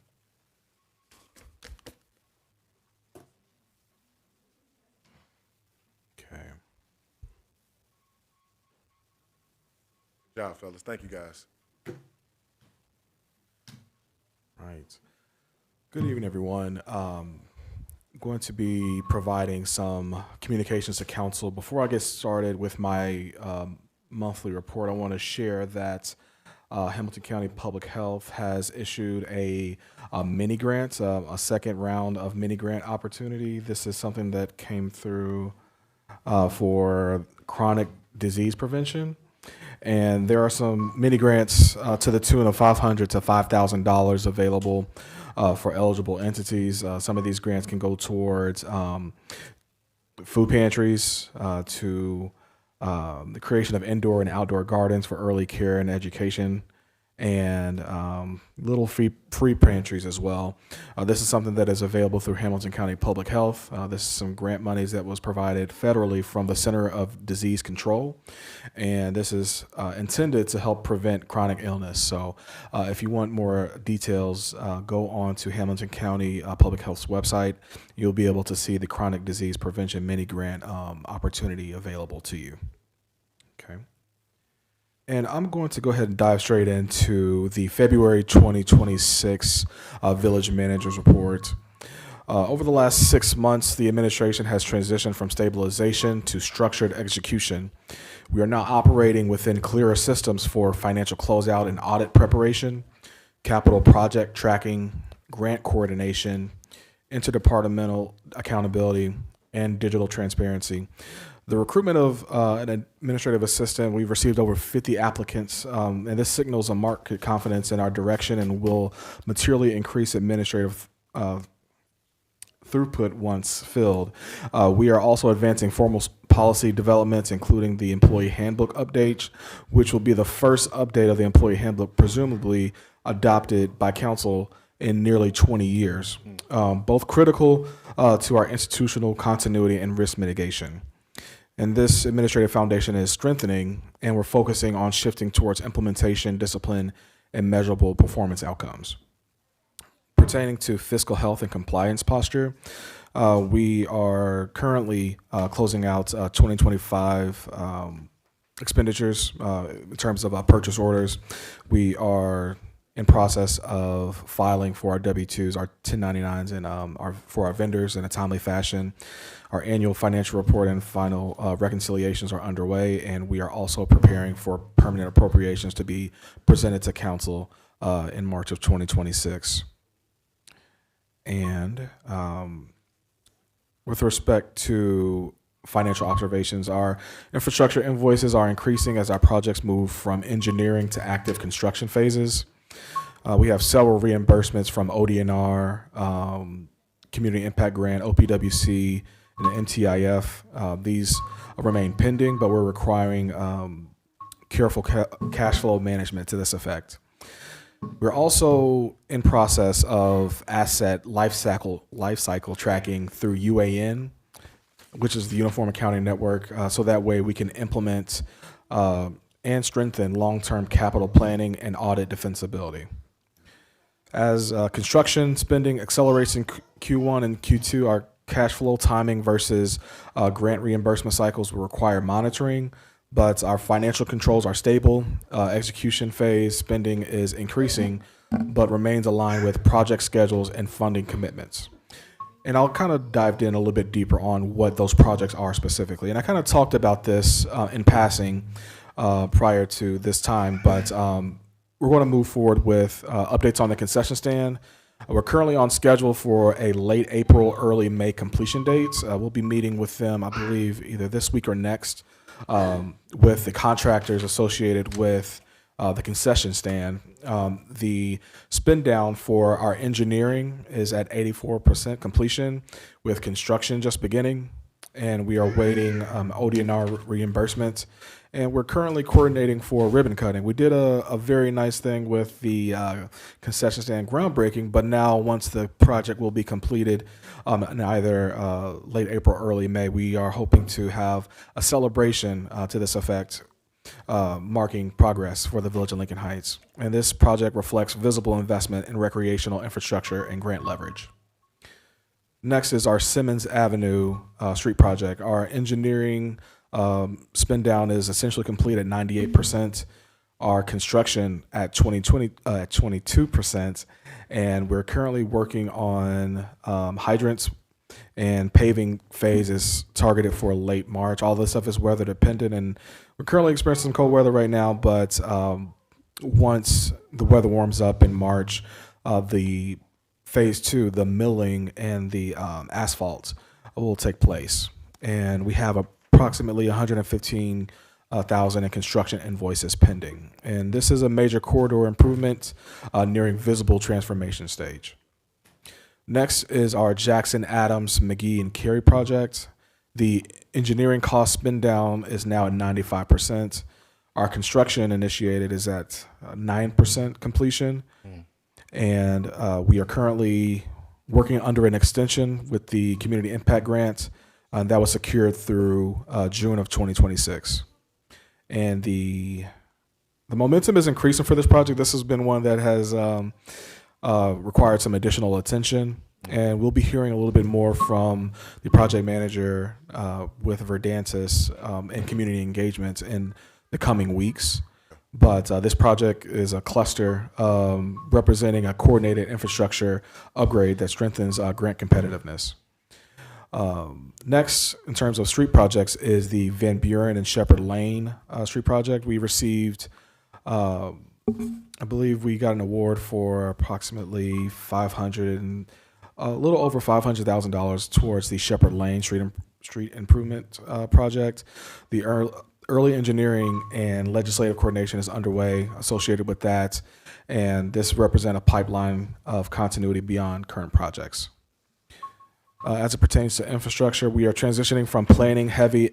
Okay. Good job, fellas. Thank you, guys. Right. Good evening, everyone. Going to be providing some communications to council. Before I get started with my monthly report, I want to share that Hamilton County Public Health has issued a mini grant, a second round of mini grant opportunity. This is something that came through for chronic disease prevention. And there are some mini grants to the tune of $500 to $5,000 available for eligible entities. Some of these grants can go towards food pantries, to the creation of indoor and outdoor gardens for early care and education, and little free pantries as well. This is something that is available through Hamilton County Public Health. This is some grant monies that was provided federally from the Center of Disease Control, and this is intended to help prevent chronic illness. So if you want more details, go on to Hamilton County Public Health's website. You'll be able to see the chronic disease prevention mini grant opportunity available to you. Okay. And I'm going to go ahead and dive straight into the February 2026 Village Manager's Report. Over the last 6 months, the administration has transitioned from stabilization to structured execution. We are now operating within clearer systems for financial closeout and audit preparation, capital project tracking, grant coordination, interdepartmental accountability, and digital transparency. The recruitment of an administrative assistant, we've received over 50 applicants, and this signals a marked confidence in our direction and will materially increase administrative throughput once filled. We are also advancing formal policy developments, including the employee handbook update, which will be the first update of the employee handbook, presumably adopted by council in nearly 20 years, both critical to our institutional continuity and risk mitigation. And this administrative foundation is strengthening, and we're focusing on shifting towards implementation, discipline, and measurable performance outcomes. Pertaining to fiscal health and compliance posture, we are currently closing out 2025 expenditures in terms of purchase orders. We are in process of filing for our W-2s, our 1099s, and for our vendors in a timely fashion. Our annual financial report and final reconciliations are underway, and we are also preparing for permanent appropriations to be presented to council in March of 2026. And with respect to financial observations, our infrastructure invoices are increasing as our projects move from engineering to active construction phases. We have several reimbursements from ODNR, Community Impact Grant, OPWC, and NTIF. These remain pending, but we're requiring careful cash flow management to this effect. We're also in process of asset life cycle tracking through UAN, which is the Uniform Accounting Network, so that way we can implement and strengthen long-term capital planning and audit defensibility. As construction spending accelerates in Q1 and Q2, our cash flow timing versus grant reimbursement cycles will require monitoring, but our financial controls are stable. Execution phase spending is increasing, but remains aligned with project schedules and funding commitments. And I'll kind of dive in a little bit deeper on what those projects are specifically. And I kind of talked about this in passing prior to this time, but we're going to move forward with updates on the concession stand. We're currently on schedule for a late April, early May completion date. We'll be meeting with them, I believe, either this week or next, with the contractors associated with the concession stand. The spin down for our engineering is at 84% completion, with construction just beginning, and we are waiting ODNR reimbursement. And we're currently coordinating for ribbon cutting. We did a very nice thing with the concession stand groundbreaking, but now once the project will be completed in either late April, early May, we are hoping to have a celebration to this effect, marking progress for the Village of Lincoln Heights. And this project reflects visible investment in recreational infrastructure and grant leverage. Next is our Simmons Avenue street project. Our engineering spin down is essentially complete at 98%. Our construction at 22%, and we're currently working on hydrants, and paving phase is targeted for late March. All this stuff is weather dependent, and we're currently experiencing some cold weather right now, but once the weather warms up in March, the phase 2, the milling and the asphalt will take place. And we have approximately 115,000 in construction invoices pending. And this is a major corridor improvement nearing visible transformation stage. Next is our Jackson, Adams, McGee, and Cary project. The engineering cost spin down is now at 95%. Our construction initiated is at 9% completion. And we are currently working under an extension with the Community Impact Grant that was secured through June of 2026. And the momentum is increasing for this project. This has been one that has required some additional attention, and we'll be hearing a little bit more from the project manager with Verdantis and community engagement in the coming weeks. But this project is a cluster representing a coordinated infrastructure upgrade that strengthens grant competitiveness. Next, in terms of street projects, is the Van Buren and Shepherd Lane street project. We received, I believe we got an award for approximately a little over $500,000 towards the Shepherd Lane street improvement project. The early engineering and legislative coordination is underway associated with that, and this represents a pipeline of continuity beyond current projects. As it pertains to infrastructure, we are transitioning from planning heavy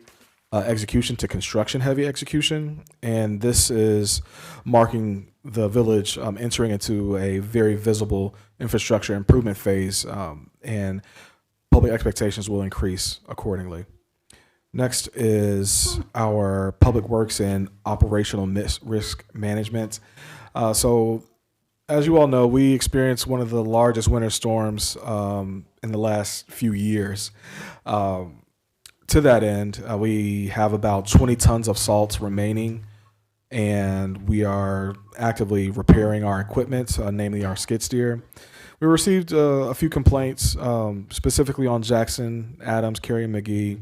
execution to construction heavy execution, and this is marking the village entering into a very visible infrastructure improvement phase, and public expectations will increase accordingly. Next is our public works and operational risk management. So as you all know, we experienced one of the largest winter storms in the last few years. To that end, we have about 20 tons of salt remaining, and we are actively repairing our equipment, namely our skid steer. We received a few complaints, specifically on Jackson, Adams, Cary, and McGee,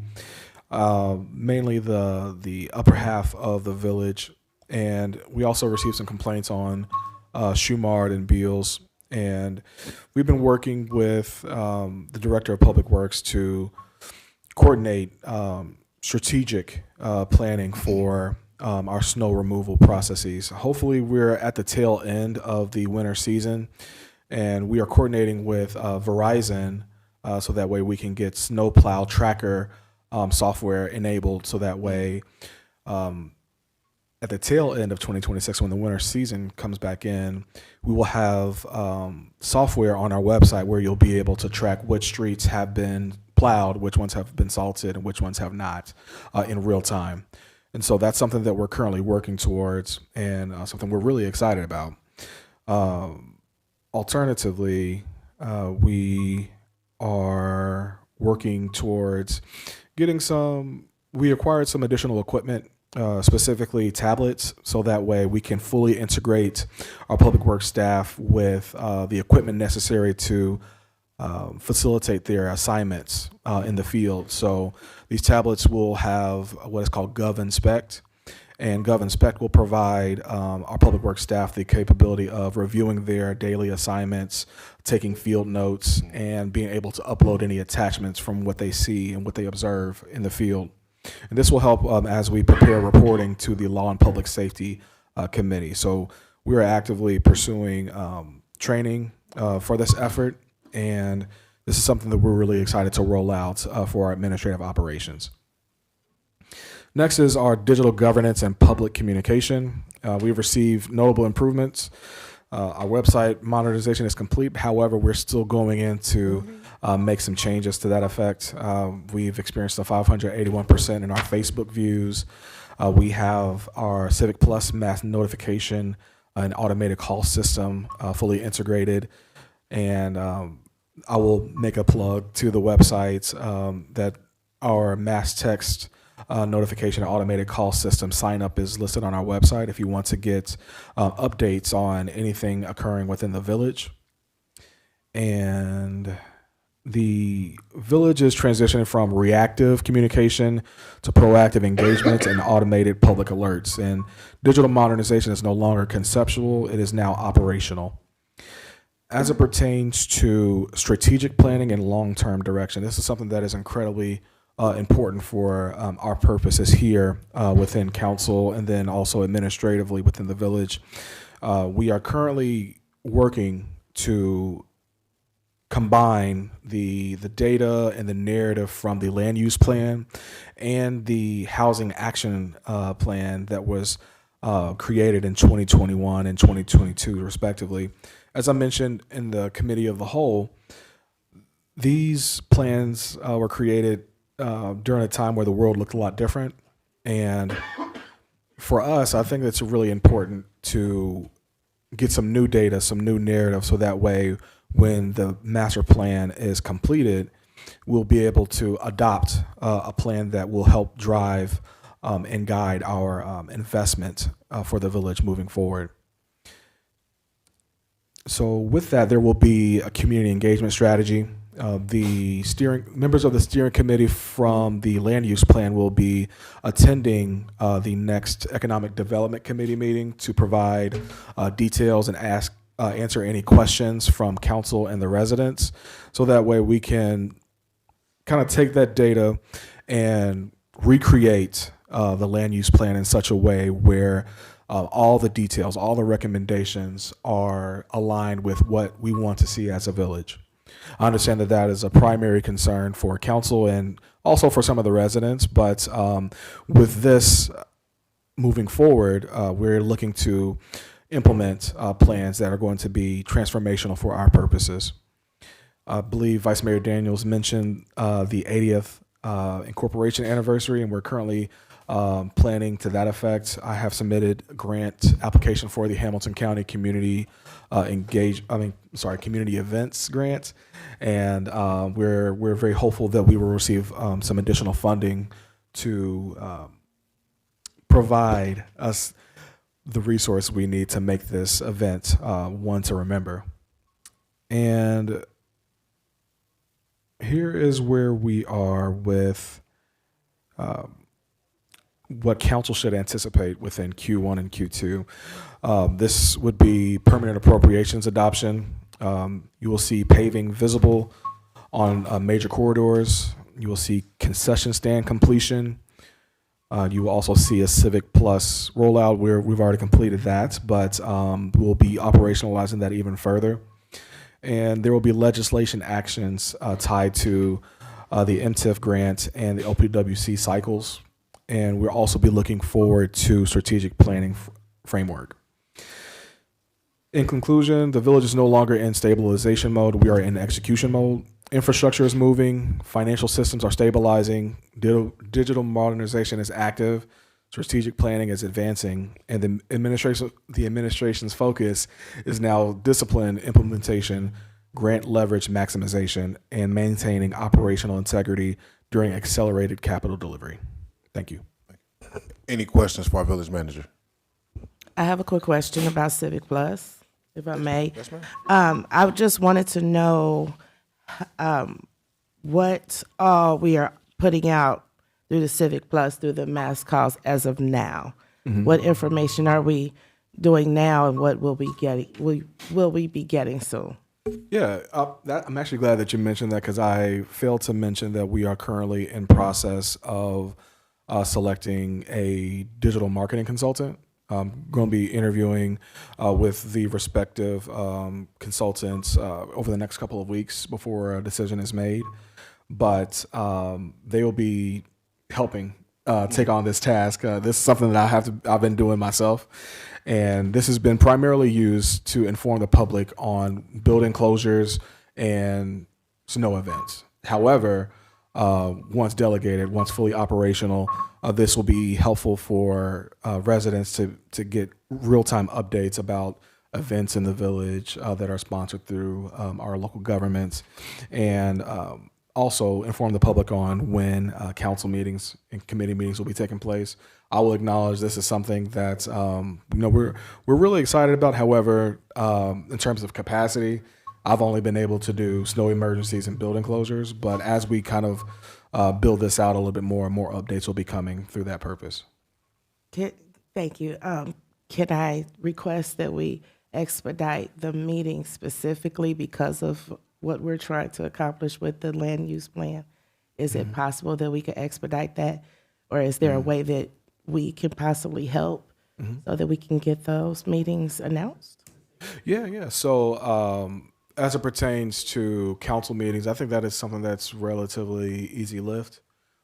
mainly the upper half of the village, and we also received some complaints on Shumard and Beals, and we've been working with the Director of Public Works to coordinate strategic planning for our snow removal processes. Hopefully we're at the tail end of the winter season, and we are coordinating with Verizon so that way we can get snowplow tracker software enabled, so that way at the tail end of 2026, when the winter season comes back in, we will have software on our website where you'll be able to track which streets have been plowed, which ones have been salted, and which ones have not in real time. And so that's something that we're currently working towards, and something we're really excited about. Alternatively, we are working towards getting we acquired some additional equipment, specifically tablets, so that way we can fully integrate our public works staff with the equipment necessary to facilitate their assignments in the field. So these tablets will have what is called Gov Inspect, And GovInspect will provide our public works staff the capability of reviewing their daily assignments, taking field notes, and being able to upload any attachments from what they see and what they observe in the field. And this will help as we prepare reporting to the Law and Public Safety Committee. So we are actively pursuing training for this effort, and this is something that we're really excited to roll out for our administrative operations. Next is our digital governance and public communication. We've received notable improvements. Our website modernization is complete. However, we're still going in to make some changes to that effect. We've experienced a 581% in our Facebook views. We have our Civic Plus mass notification and automated call system fully integrated. And I will make a plug to the websites that our mass text notification and automated call system sign up is listed on our website if you want to get updates on anything occurring within the village. And the village is transitioning from reactive communication to proactive engagement and automated public alerts. And digital modernization is no longer conceptual, it is now operational. As it pertains to strategic planning and long-term direction, this is something that is incredibly important for our purposes here within council and then also administratively within the village. We are currently working to combine the data and the narrative from the land use plan and the housing action plan that was created in 2021 and 2022 respectively. As I mentioned in the committee of the whole, these plans were created during a time where the world looked a lot different. And for us, I think it's really important to get some new data, some new narrative, so that way when the master plan is completed, we'll be able to adopt a plan that will help drive and guide our investment for the village moving forward. So with that, there will be a community engagement strategy. The members of the steering committee from the land use plan will be attending the next economic development committee meeting to provide details and answer any questions from council and the residents. So that way we can kind of take that data and recreate the land use plan in such a way where all the details, all the recommendations are aligned with what we want to see as a village. I understand that that is a primary concern for council and also for some of the residents, but with this moving forward, we're looking to implement plans that are going to be transformational for our purposes. I believe Vice Mayor Daniels mentioned the 80th incorporation anniversary, and we're currently planning to that effect. I have submitted a grant application for the Hamilton County Community Community Events Grant, and we're very hopeful that we will receive some additional funding to provide us the resource we need to make this event one to remember. And here is where we are with what council should anticipate within Q1 and Q2. This would be permanent appropriations adoption. You will see paving visible on major corridors. You will see concession stand completion. You will also see a Civic Plus rollout where we've already completed that, but we'll be operationalizing that even further. And there will be legislation actions tied to the MTIF grant and the OPWC cycles. And we'll also be looking forward to strategic planning framework. In conclusion, the village is no longer in stabilization mode. We are in execution mode. Infrastructure is moving. Financial systems are stabilizing. Digital modernization is active. Strategic planning is advancing. And the administration's focus is now discipline implementation, grant leverage maximization, and maintaining operational integrity during accelerated capital delivery. Thank you. Any questions for our village manager? I have a quick question about Civic Plus, if I may. Yes, ma'am. I just wanted to know what all we are putting out through the Civic Plus, through the mass calls as of now. What information are we doing now, and what will we be getting soon? Yeah, I'm actually glad that you mentioned that, because I failed to mention that we are currently in process of selecting a digital marketing consultant. I'm going to be interviewing with the respective consultants over the next couple of weeks before a decision is made. But they will be helping take on this task. This is something that I've been doing myself. And this has been primarily used to inform the public on building closures and snow events. However, once delegated, once fully operational, this will be helpful for residents to get real-time updates about events in the village that are sponsored through our local governments, and also inform the public on when council meetings and committee meetings will be taking place. I will acknowledge this is something that we're really excited about. However, in terms of capacity, I've only been able to do snow emergencies and building closures. But as we kind of build this out a little bit more, and more updates will be coming through that purpose. Thank you. Can I request that we expedite the meeting specifically because of what we're trying to accomplish with the land use plan? Is it possible that we could expedite that? Or is there a way that we can possibly help so that we can get those meetings announced? Yeah. So as it pertains to council meetings, I think that is something that's relatively easy lift.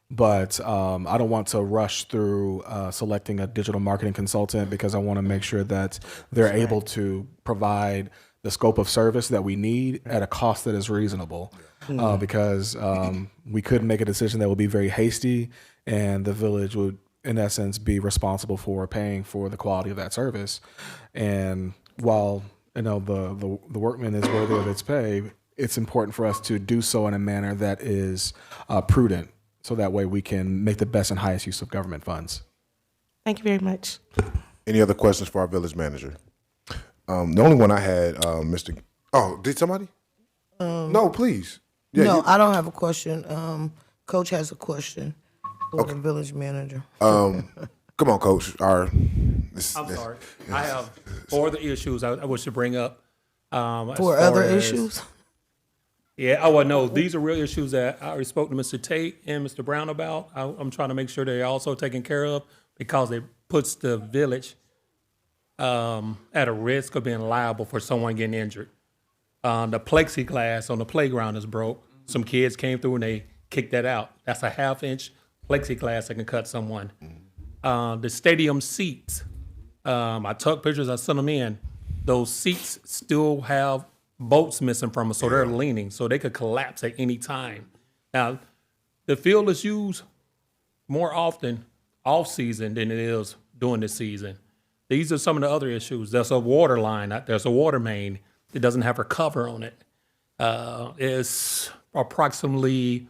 But I don't want to rush through selecting a digital marketing consultant, because I want to make sure that they're able to provide the scope of service that we need at a cost that is reasonable. Because we could make a decision that would be very hasty, and the village would, in essence, be responsible for paying for the quality of that service. And while the workman is worthy of its pay, it's important for us to do so in a manner that is prudent, so that way we can make the best and highest use of government funds. Thank you very much. Any other questions for our village manager? The only one I had, Mr. Oh, did somebody? No, please. Yeah, No, I don't have a question. Coach has a question for the village manager. Come on, Coach. I'm sorry. I have 4 other issues I wish to bring up. For other issues? Yeah, well, no, these are real issues that I already spoke to Mr. Tate and Mr. Brown about. I'm trying to make sure they're also taken care of, because it puts the village at a risk of being liable for someone getting injured. The plexiglass on the playground is broke. Some kids came through and they kicked that out. That's a 1/2-inch plexiglass that can cut someone. The stadium seats, I took pictures, I sent them in. Those seats still have bolts missing from them, so they're leaning, so they could collapse at any time. Now, the field is used more often off season than it is during the season. These are some of the other issues. There's a water line, there's a water main. It doesn't have a cover on it. It's approximately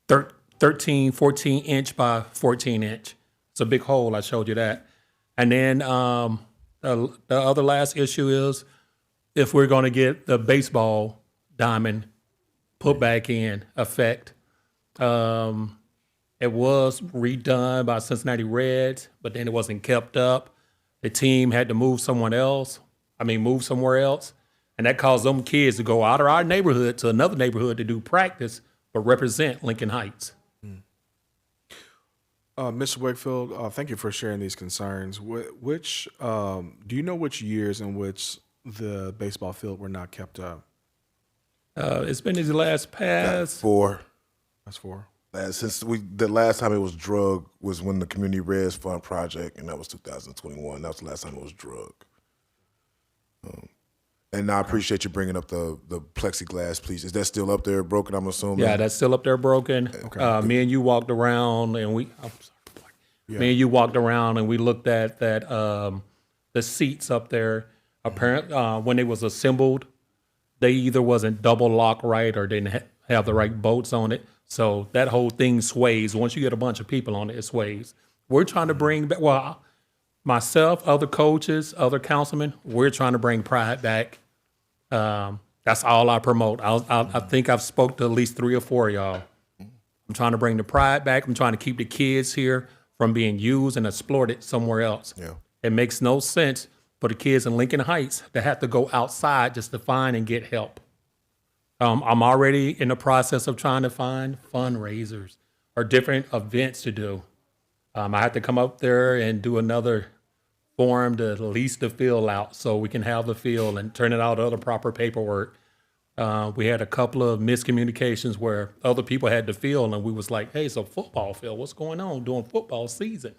14 inch by 14 inch. It's a big hole, I showed you that. And then the other last issue is, if we're gonna get the baseball diamond put back in effect. It was redone by Cincinnati Reds, but then it wasn't kept up. The team had to move somewhere else, and that caused them kids to go out of our neighborhood to another neighborhood to do practice, but represent Lincoln Heights. Mr. Wakefield, thank you for sharing these concerns. Which do you know which years in which the baseball field were not kept up? It's been these last past 4. That's 4. Since the last time it was drug was when the Community Reds Fund project, and that was 2021. That was the last time it was drug. And I appreciate you bringing up the plexiglass, please. Is that still up there broken, I'm assuming? Yeah, that's still up there broken. Okay. Me and you walked around and we looked at that the seats up there. Apparently, when it was assembled, they either wasn't double lock right or didn't have the right bolts on it. So that whole thing sways. Once you get a bunch of people on it, it sways. We're trying to bring back, myself, other coaches, other councilmen, we're trying to bring pride back. That's all I promote. I think I've spoke to at least 3 or 4 of y'all. I'm trying to bring the pride back. I'm trying to keep the kids here. from being used and exploited somewhere else. Yeah. It makes no sense for the kids in Lincoln Heights to have to go outside just to find and get help. I'm already in the process of trying to find fundraisers or different events to do. I have to come up there and do another form to lease the field out so we can have the field and turn it out other proper paperwork. We had a couple of miscommunications where other people had the field and we was like, hey, it's a football field. What's going on during football season?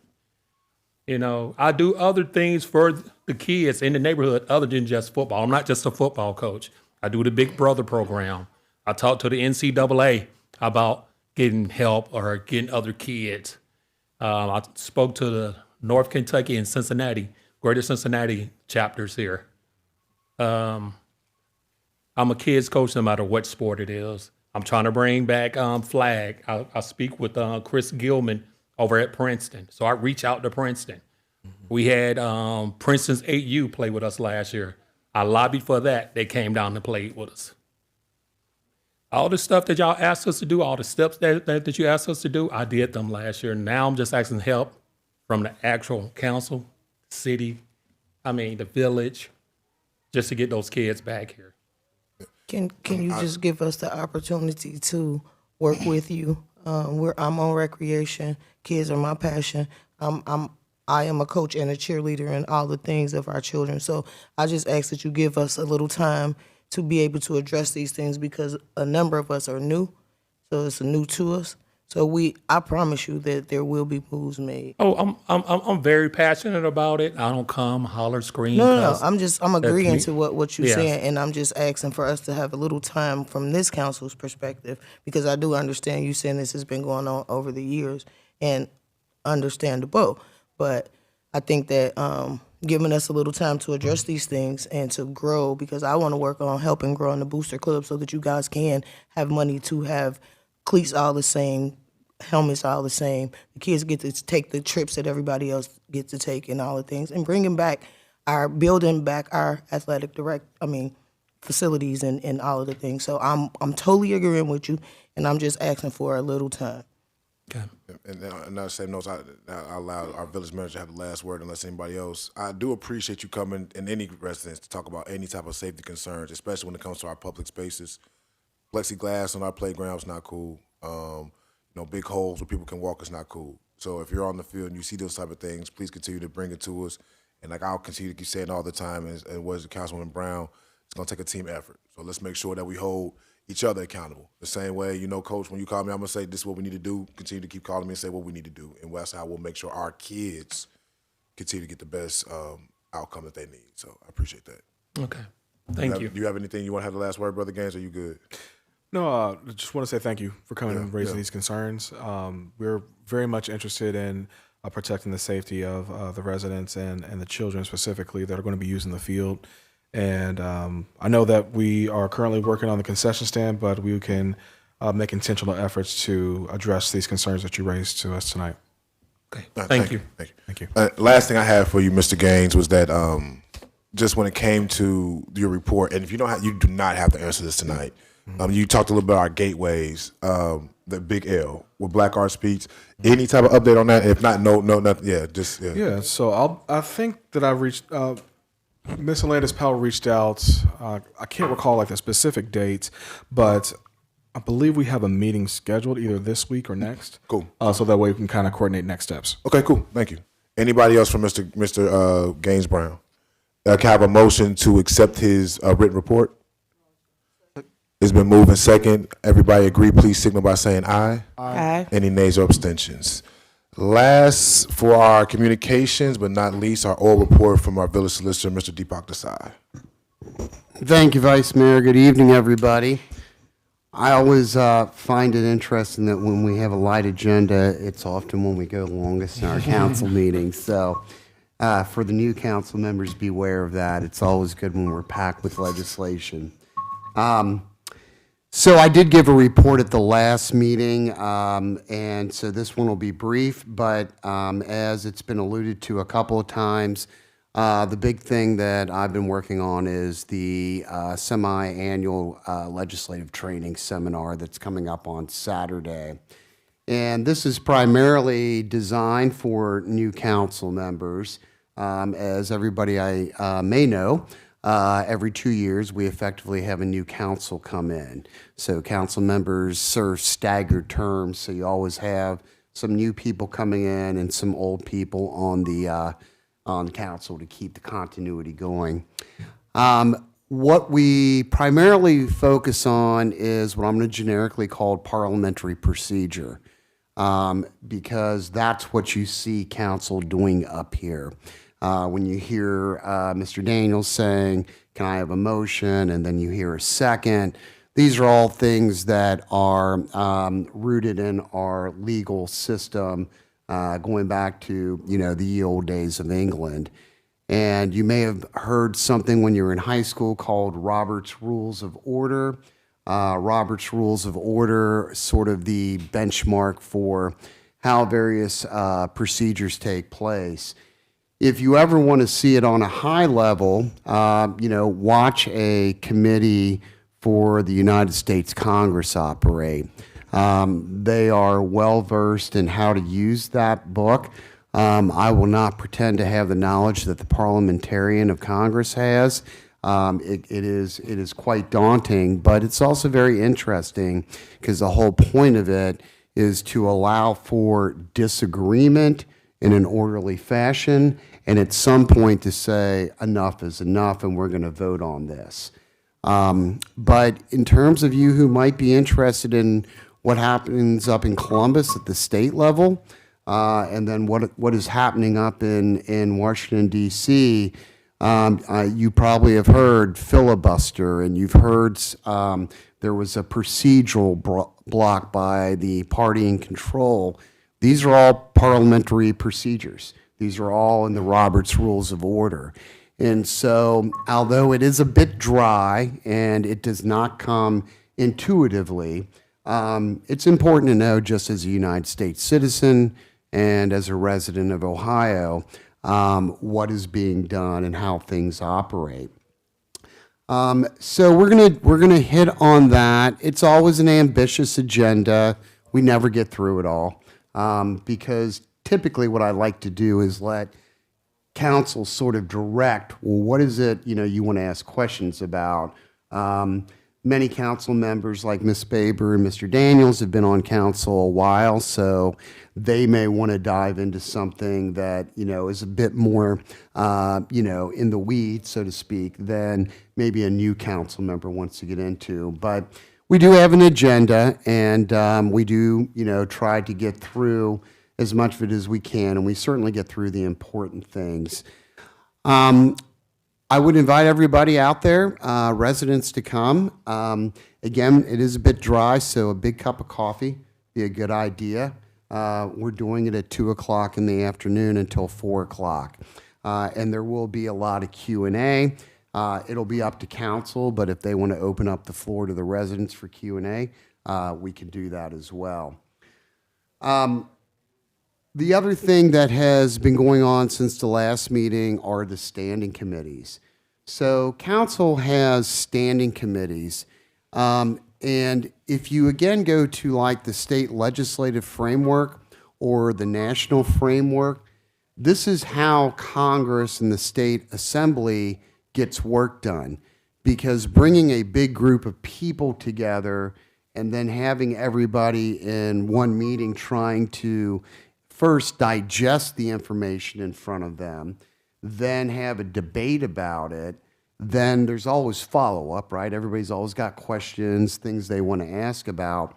You know, I do other things for the kids in the neighborhood other than just football. I'm not just a football coach. I do the Big Brother program. I talk to the NCAA about getting help or getting other kids. I spoke to the North Kentucky and Cincinnati, Greater Cincinnati chapters here. I'm a kids coach no matter what sport it is. I'm trying to bring back flag. I speak with Chris Gilman over at Princeton. So I reach out to Princeton. We had Princeton's 8U play with us last year. I lobbied for that. They came down and played with us. All the stuff that y'all asked us to do, all the steps that you asked us to do, I did them last year. Now I'm just asking help from the actual council, city, the village, just to get those kids back here. Can you just give us the opportunity to work with you? I'm on recreation. Kids are my passion. I am a coach and a cheerleader in all the things of our children. So I just ask that you give us a little time to be able to address these things because a number of us are new, so it's new to us. So I promise you that there will be moves made. Oh, I'm very passionate about it. I don't come, holler, scream. No. I'm agreeing to what you're Yes. saying, and I'm just asking for us to have a little time from this council's perspective because I do understand you saying this has been going on over the years, and understandable. But I think that giving us a little time to address these things and to grow, because I want to work on helping grow in the Booster Club so that you guys can have money to have cleats all the same, helmets all the same. The kids get to take the trips that everybody else gets to take and all the things, and building back our athletic facilities and all of the things. So I'm totally agreeing with you, and I'm just asking for a little time. Okay. And on that same notes, I allow our village manager to have the last word unless anybody else. I do appreciate you coming in any residence to talk about any type of safety concerns, especially when it comes to our public spaces. Plexiglass on our playground is not cool. Big holes where people can walk is not cool. So if you're on the field and you see those type of things, please continue to bring it to us. And I'll continue to keep saying all the time, and what is Councilwoman Brown, it's going to take a team effort. So let's make sure that we hold each other accountable. The same way, Coach, when you call me, I'm going to say, this is what we need to do. Continue to keep calling me and say what we need to do. And that's how we'll make sure our kids continue to get the best outcome that they need. So I appreciate that. Okay. Thank you. Do you have anything you want to have the last word, Brother Gaines? Are you good? No, I just want to say thank you for coming and raising these concerns. We're very much interested in protecting the safety of the residents and the children specifically that are going to be using the field. And I know that we are currently working on the concession stand, but we can make intentional efforts to address these concerns that you raised to us tonight. Okay. Thank you. Thank you. Last thing I have for you, Mr. Gaines, was that just when it came to your report, and if you do not have to answer this tonight. You talked a little bit about our gateways, the Big L, with Black Art Speaks. Any type of update on that? If not, no, nothing. Yeah, just yeah. Yeah. So I think that I reached. Ms. Alandis Powell reached out. I can't recall the specific dates, but I believe we have a meeting scheduled either this week or next. Cool. So that way we can kind of coordinate next steps. Okay, cool. Thank you. Anybody else from Mr. Gaines Brown? Can I have a motion to accept his written report? It's been moved and second. Everybody agree, please signal by saying aye. Aye. Any nays or abstentions? Last for our communications, but not least, our oral report from our village solicitor, Mr. Deepak Desai. Thank you, Vice Mayor. Good evening, everybody. I always find it interesting that when we have a light agenda, it's often when we go longest in our council meetings. So for the new council members, beware of that. It's always good when we're packed with legislation. So I did give a report at the last meeting, and so this one will be brief, but as it's been alluded to a couple of times, the big thing that I've been working on is the semi-annual legislative training seminar that's coming up on Saturday. And this is primarily designed for new council members. As everybody may know, every 2 years, we effectively have a new council come in. So council members serve staggered terms, so you always have some new people coming in and some old people on council to keep the continuity going. What we primarily focus on is what I'm going to generically call parliamentary procedure, because that's what you see council doing up here. When you hear Mr. Daniels saying, "Can I have a motion?" and then you hear a second, these are all things that are rooted in our legal system, going back to the ye old days of England. And you may have heard something when you were in high school called Robert's Rules of Order. Robert's Rules of Order, sort of the benchmark for how various procedures take place. If you ever want to see it on a high level, watch a committee for the United States Congress operate. They are well-versed in how to use that book. I will not pretend to have the knowledge that the parliamentarian of Congress has. It is quite daunting, but it's also very interesting because the whole point of it is to allow for disagreement in an orderly fashion, and at some point to say enough is enough and we're going to vote on this. But in terms of you who might be interested in what happens up in Columbus at the state level, and then what is happening up in Washington, D.C., you probably have heard filibuster, and you've heard there was a procedural block by the party in control. These are all parliamentary procedures. These are all in the Robert's Rules of Order. And so, although it is a bit dry and it does not come intuitively, it's important to know, just as a United States citizen and as a resident of Ohio, what is being done and how things operate. So we're gonna hit on that. It's always an ambitious agenda. We never get through it all, because typically what I like to do is let council sort of direct, well, what is it you want to ask questions about? Many council members like Ms. Baber and Mr. Daniels have been on council a while, so they may want to dive into something that is a bit more in the weeds, so to speak, than maybe a new council member wants to get into. But we do have an agenda, and we do try to get through as much of it as we can, and we certainly get through the important things. I would invite everybody out there, residents, to come. Again, it is a bit dry, so a big cup of coffee be a good idea. We're doing it at 2 o'clock in the afternoon until 4 o'clock. And there will be a lot of Q&A. It'll be up to council, but if they want to open up the floor to the residents for Q&A, we can do that as well. The other thing that has been going on since the last meeting are the standing committees. So council has standing committees. And if you again go to like the state legislative framework or the national framework, this is how Congress and the state assembly gets work done. Because bringing a big group of people together and then having everybody in one meeting trying to first digest the information in front of them, then have a debate about it, then there's always follow-up, right? Everybody's always got questions, things they want to ask about.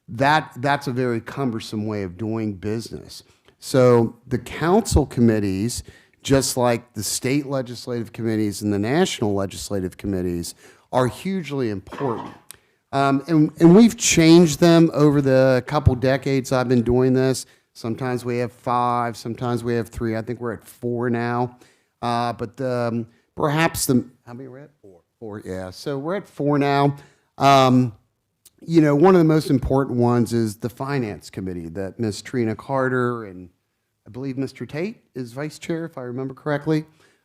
That's a very cumbersome way of doing business. So the council committees, just like the state legislative committees and the national legislative committees, are hugely important. And we've changed them over the couple decades I've been doing this. Sometimes we have 5, sometimes we have 3. I think we're at 4 now. But perhaps how many we're at? 4, yeah. So we're at 4 now. One of the most important ones is the Finance Committee that Ms. Trina Carter and I believe Mr. Tate is vice chair, if I remember correctly.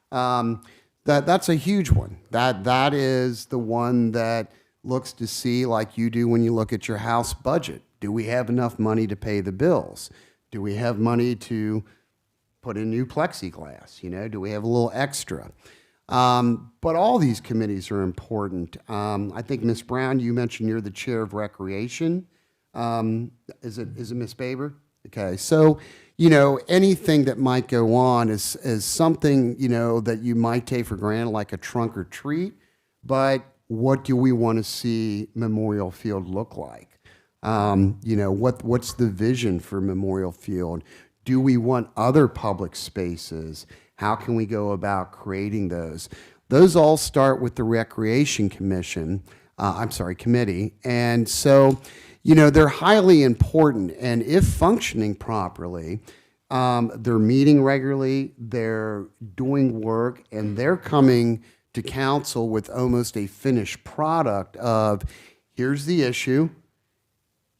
That's a huge one. That is the one that looks to see, like you do when you look at your house budget, Do we have enough money to pay the bills? Do we have money to put in new plexiglass? Do we have a little extra? But all these committees are important. I think, Ms. Brown, you mentioned you're the chair of recreation. Is it Ms. Baber? Okay, so, anything that might go on is something, that you might take for granted, like a trunk or treat, but what do we want to see Memorial Field look like? What's the vision for Memorial Field? Do we want other public spaces? How can we go about creating those? Those all start with the Recreation Committee. And so, they're highly important. And if functioning properly, they're meeting regularly, they're doing work, and they're coming to council with almost a finished product of, here's the issue,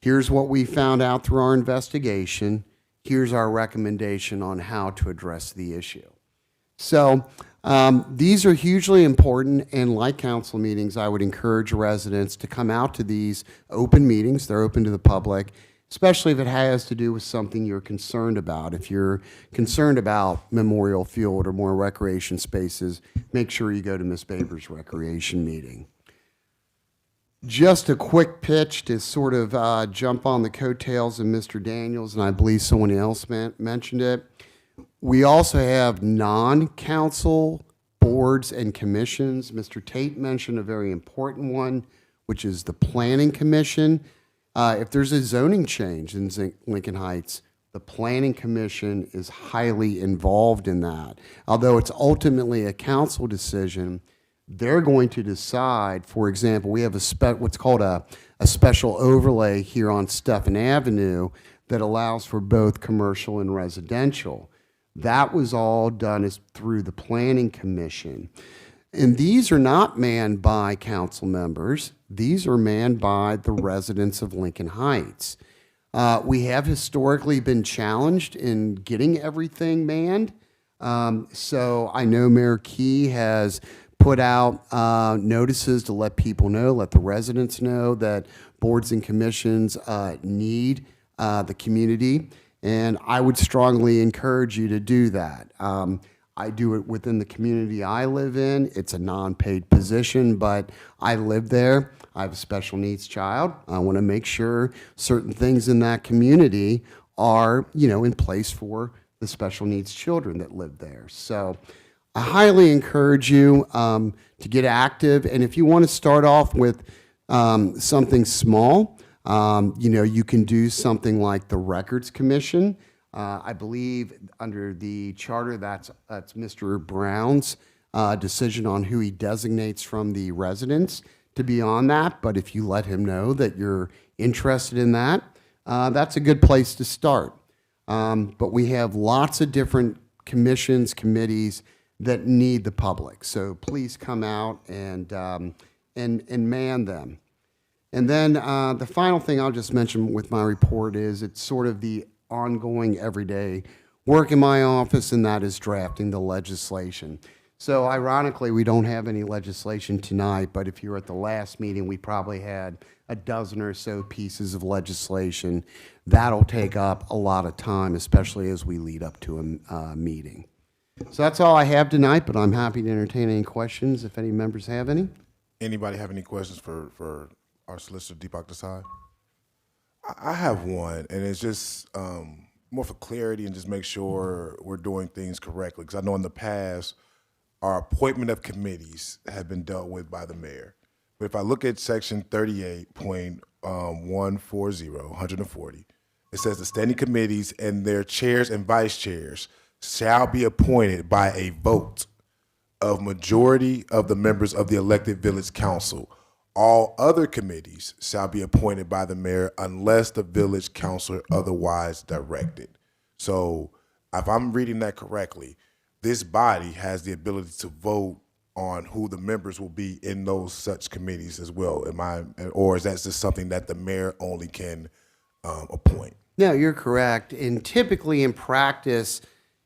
here's what we found out through our investigation, here's our recommendation on how to address the issue. So these are hugely important, and like council meetings, I would encourage residents to come out to these open meetings. They're open to the public, especially if it has to do with something you're concerned about. If you're concerned about Memorial Field or more recreation spaces, make sure you go to Ms. Baber's recreation meeting. Just a quick pitch to sort of jump on the coattails of Mr. Daniels, and I believe someone else mentioned it. We also have non-council boards and commissions. Mr. Tate mentioned a very important one, which is the Planning Commission. If there's a zoning change in Lincoln Heights, the Planning Commission is highly involved in that. Although it's ultimately a council decision, they're going to decide. For example, we have what's called a special overlay here on Stephen Avenue that allows for both commercial and residential. That was all done through the Planning Commission. And these are not manned by council members. These are manned by the residents of Lincoln Heights. We have historically been challenged in getting everything manned. So I know Mayor Key has put out notices to let people know, let the residents know that boards and commissions need the community. And I would strongly encourage you to do that. I do it within the community I live in. It's a non-paid position, but I live there. I have a special needs child. I want to make sure certain things in that community are, in place for the special needs children that live there. So I highly encourage you to get active. And if you want to start off with something small, you can do something like the Records Commission. I believe under the charter, that's Mr. Brown's decision on who he designates from the residents to be on that. But if you let him know that you're interested in that, that's a good place to start. But we have lots of different commissions, committees that need the public. So please come out and man them. And then the final thing I'll just mention with my report is it's sort of the ongoing everyday work in my office, and that is drafting the legislation. So ironically, we don't have any legislation tonight, but if you were at the last meeting, we probably had a dozen or so pieces of legislation. That'll take up a lot of time, especially as we lead up to a meeting. So that's all I have tonight, but I'm happy to entertain any questions if any members have any. Anybody have any questions for our solicitor, Deepak Desai? I have one, and it's just more for clarity and just make sure we're doing things correctly. Because I know in the past, our appointment of committees have been dealt with by the mayor. But if I look at section 38.140, it says the standing committees and their chairs and vice chairs shall be appointed by a vote of majority of the members of the elected village council. All other committees shall be appointed by the mayor unless the village council otherwise directed. So if I'm reading that correctly, this body has the ability to vote on who the members will be in those such committees as well. Or is that just something that the mayor only can appoint? No, you're correct. And typically in practice,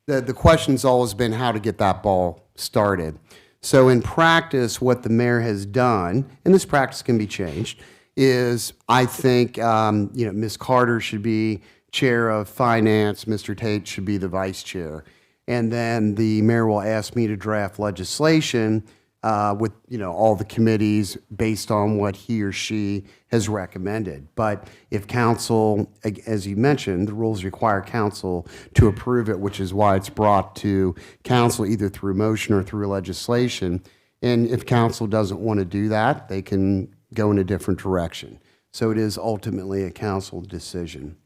the question's always been how to get that ball started. So in practice, what the mayor has done, and this practice can be changed, is I think, Ms. Carter should be chair of finance, Mr. Tate should be the vice chair. And then the mayor will ask me to draft legislation with, all the committees based on what he or she has recommended. But if council, as you mentioned, the rules require council to approve it, which is why it's brought to council either through motion or through legislation. And if council doesn't want to do that, they can go in a different direction. So it is ultimately a council decision.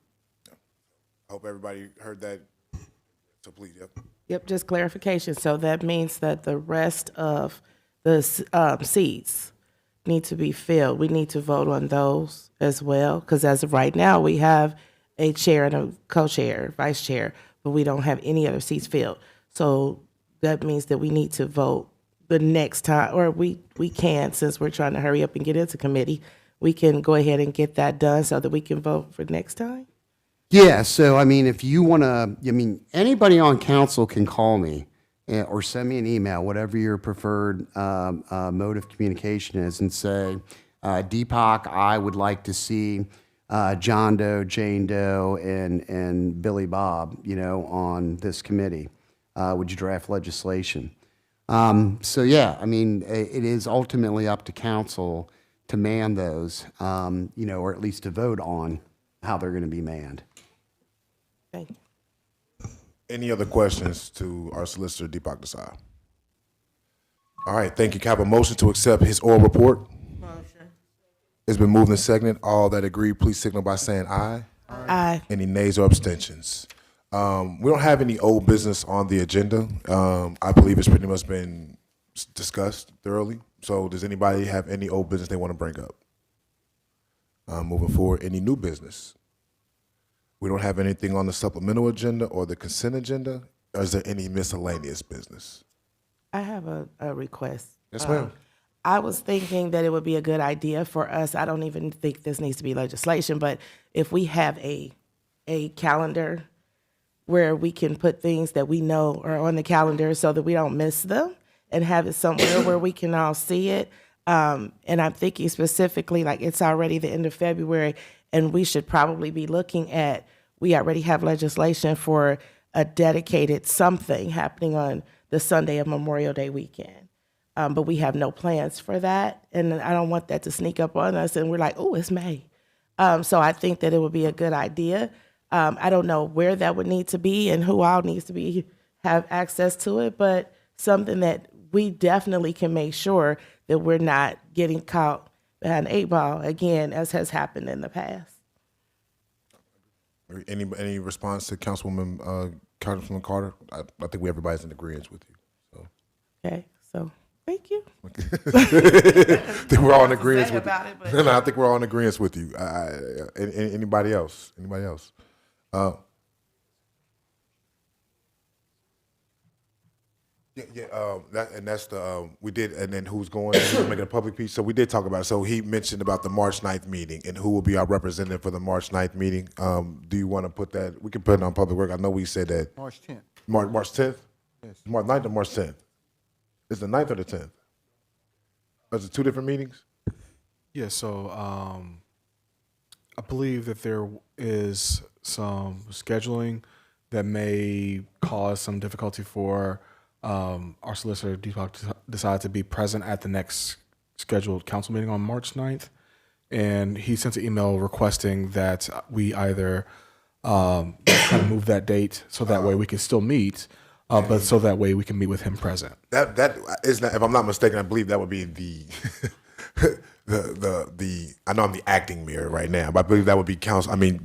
I hope everybody heard that. So please, yep. Yep, just clarification. So that means that the rest of the seats need to be filled. We need to vote on those as well, because as of right now, we have a chair and a co-chair, vice chair, but we don't have any other seats filled. So that means that we need to vote the next time, or we can, since we're trying to hurry up and get into committee, we can go ahead and get that done so that we can vote for next time? Yeah, so if you want to, anybody on council can call me or send me an email, whatever your preferred mode of communication is, and say, Deepak, I would like to see John Doe, Jane Doe, and Billy Bob, on this committee. Would you draft legislation? So yeah, it is ultimately up to council to man those, or at least to vote on how they're going to be manned. Thank you. Any other questions to our solicitor, Deepak Desai? All right, thank you. Can I have a motion to accept his oral report? Motion. It's been moved and seconded. All that agree, please signal by saying aye. Aye. Any nays or abstentions? We don't have any old business on the agenda. I believe it's pretty much been discussed thoroughly. So does anybody have any old business they want to bring up? Moving forward, any new business? We don't have anything on the supplemental agenda or the consent agenda. Or is there any miscellaneous business? I have a request. Yes, ma'am. I was thinking that it would be a good idea for us, I don't even think this needs to be legislation, but if we have a calendar where we can put things that we know are on the calendar so that we don't miss them, and have it somewhere where we can all see it. And I'm thinking specifically, like, it's already the end of February, and we should probably be looking at, we already have legislation for a dedicated something happening on the Sunday of Memorial Day weekend. But we have no plans for that, and I don't want that to sneak up on us, and we're like, oh, it's May. So I think that it would be a good idea. I don't know where that would need to be and who all needs to have access to it, but something that we definitely can make sure that we're not getting caught behind the 8 ball again, as has happened in the past. Any response to Councilwoman Carter? I think everybody's in agreement with you. So. Okay, so thank you. I think we're all in agreement with about you. No, I think we're all in agreement with you. Anybody else? Anybody else? That's the we did, and then who's going to make it a public piece. So we did talk about it. So he mentioned about the March 9th meeting and who will be our representative for the March 9th meeting. Do you want to put that? We can put it on public work. I know we said that March 10th. March 10th. Yes. March 9th or March 10th. Is the 9th or the 10th? Is it two different meetings? Yeah, so I believe that there is some scheduling that may cause some difficulty for our solicitor, Deepak, to decide to be present at the next scheduled council meeting on March 9th. And he sent an email requesting that we either kind of move that date so that way we can still meet, but so that way we can meet with him present. That is not, if I'm not mistaken, I believe that would be the I know I'm the acting mayor right now, but I believe that would be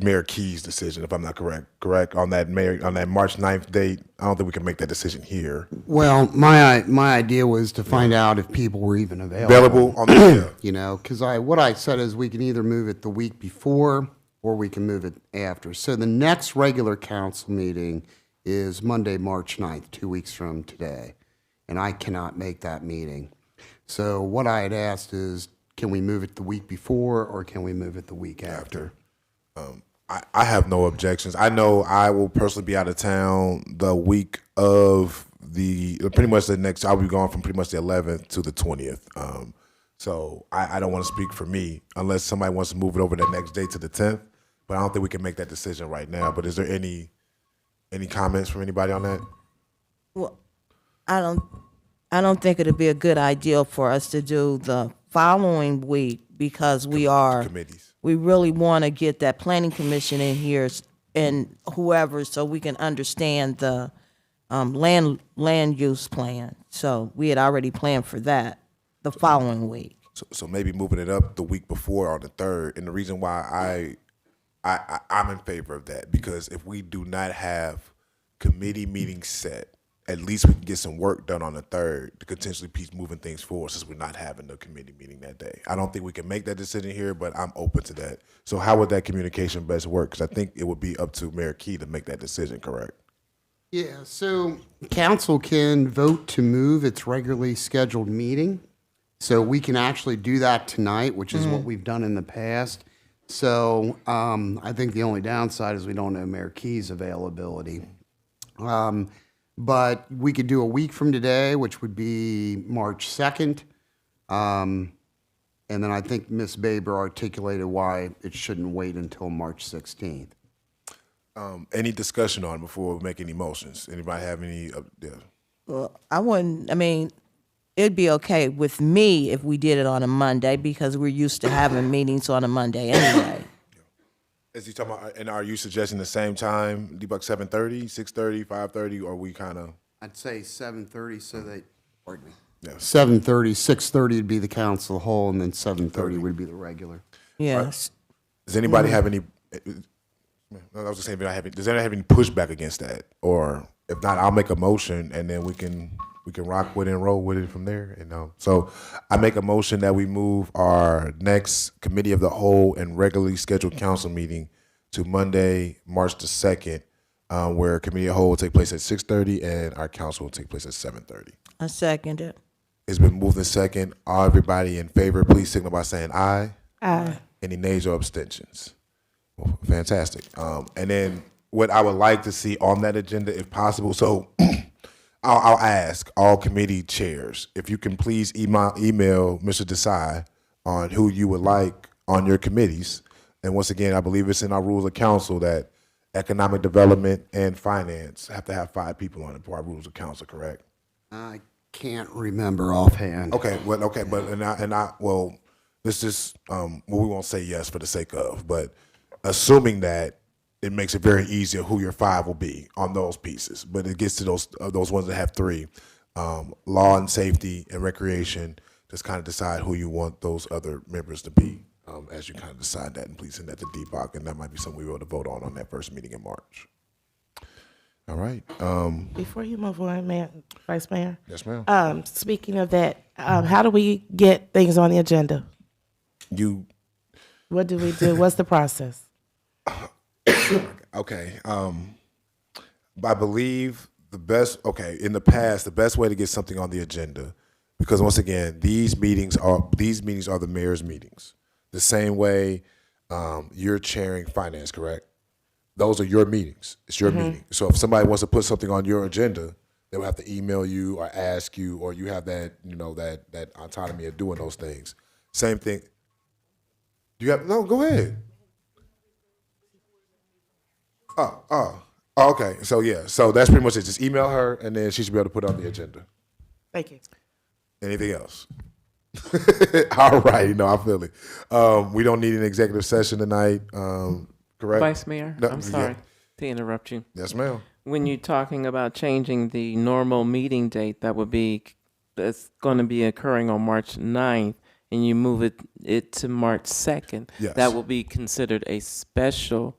Mayor Key's decision, if I'm not correct on that March 9th date. I don't think we can make that decision here. Well, my idea was to find out if people were even available. On the Because what I said is we can either move it the week before or we can move it after. So the next regular council meeting is Monday, March 9th, 2 weeks from today, and I cannot make that meeting. So what I had asked is, can we move it the week before or can we move it the week after? I have no objections. I know I will personally be out of town the week of I'll be gone from pretty much the 11th to the 20th. So I don't want to speak for me unless somebody wants to move it over the next day to the 10th. But I don't think we can make that decision right now. But is there any comments from anybody on that? Well, I don't think it'd be a good idea for us to do the following week because we really want to get that planning commission in here and whoever, so we can understand the land use plan. So we had already planned for that the following week. So maybe moving it up the week before on the 3rd. And the reason why I'm in favor of that, because if we do not have committee meetings set, at least we can get some work done on the 3rd to potentially keep moving things forward since we're not having the committee meeting that day. I don't think we can make that decision here, but I'm open to that. So how would that communication best work? Because I think it would be up to Mayor Key to make that decision, correct? Yeah, so council can vote to move its regularly scheduled meeting. So we can actually do that tonight, which is what we've done in the past. So I think the only downside is we don't know Mayor Key's availability. But we could do a week from today, which would be March 2nd. And then I think Ms. Baber articulated why it shouldn't wait until March 16th. Any discussion on it before we make any motions? Anybody have any? Well, it'd be okay with me if we did it on a Monday because we're used to having meetings on a Monday anyway. Is he talking about, and are you suggesting the same time, Debug 7:30, 6:30, 5:30, or we kind of? I'd say 7:30 so that, pardon me. Yeah. 7:30, 6:30 would be the council whole, and then 7:30 would be the regular. Yes. Does anybody have any? I was just saying, does anybody have any pushback against that? Or if not, I'll make a motion and then we can rock with it and roll with it from there. And so I make a motion that we move our next committee of the whole and regularly scheduled council meeting to Monday, March the 2nd, where committee of the whole will take place at 6:30 and our council will take place at 7:30. I second it. It's been moved in second. Everybody in favor, please signal by saying aye. Aye. Any nays or abstentions? Well, fantastic. And then what I would like to see on that agenda, if possible, so I'll ask all committee chairs, if you can please email Mr. Desai on who you would like on your committees. And once again, I believe it's in our rules of council that economic development and finance have to have 5 people on it for our rules of council, correct? I can't remember offhand. Okay, but this just we won't say yes for the sake of, but assuming that it makes it very easy who your 5 will be on those pieces. But it gets to those ones that have 3, law and safety and recreation. Just kind of decide who you want those other members to be as you kind of decide that, and please send that to Deepak, and that might be something we will to vote on that first meeting in March. All right. Before you move on, Vice Mayor. Yes, ma'am. Speaking of that, how do we get things on the agenda? What do we do? What's the process? Okay. I believe in the past, the best way to get something on the agenda, because once again, these meetings are the mayor's meetings. The same way you're chairing finance, correct? Those are your meetings. It's your meeting. So if somebody wants to put something on your agenda, they will have to email you or ask you, or you have that, that autonomy of doing those things. Same thing. No, go ahead. Okay. So that's pretty much it. Just email her, and then she should be able to put it on the agenda. Thank you. Anything else? All right. I feel it. We don't need an executive session tonight. Correct? Vice Mayor, I'm sorry to interrupt you. Yes, ma'am. When you're talking about changing the normal meeting date, that's going to be occurring on March 9th, and you move it to March 2nd, yes, that will be considered a special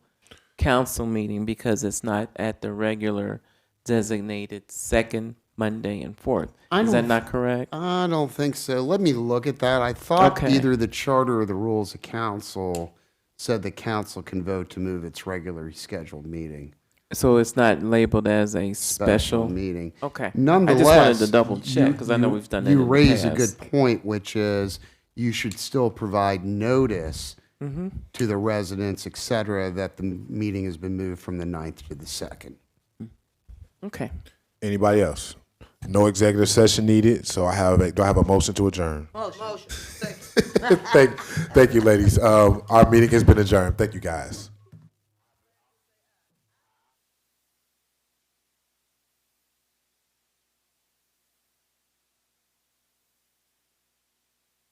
council meeting because it's not at the regular designated second Monday and 4th. Is that not correct? I don't think so. Let me look at that. I thought either the charter or the rules of council said the council can vote to move its regularly scheduled meeting. So it's not labeled as a special meeting. Okay. Nonetheless, I just wanted to double check because I know we've done that in the past. You raise a good point, which is you should still provide notice to the residents, et cetera, that the meeting has been moved from the 9th to the 2nd. Okay. Anybody else? No executive session needed, so do I have a motion to adjourn? Motion. Thank you, ladies. Our meeting has been adjourned. Thank you, guys.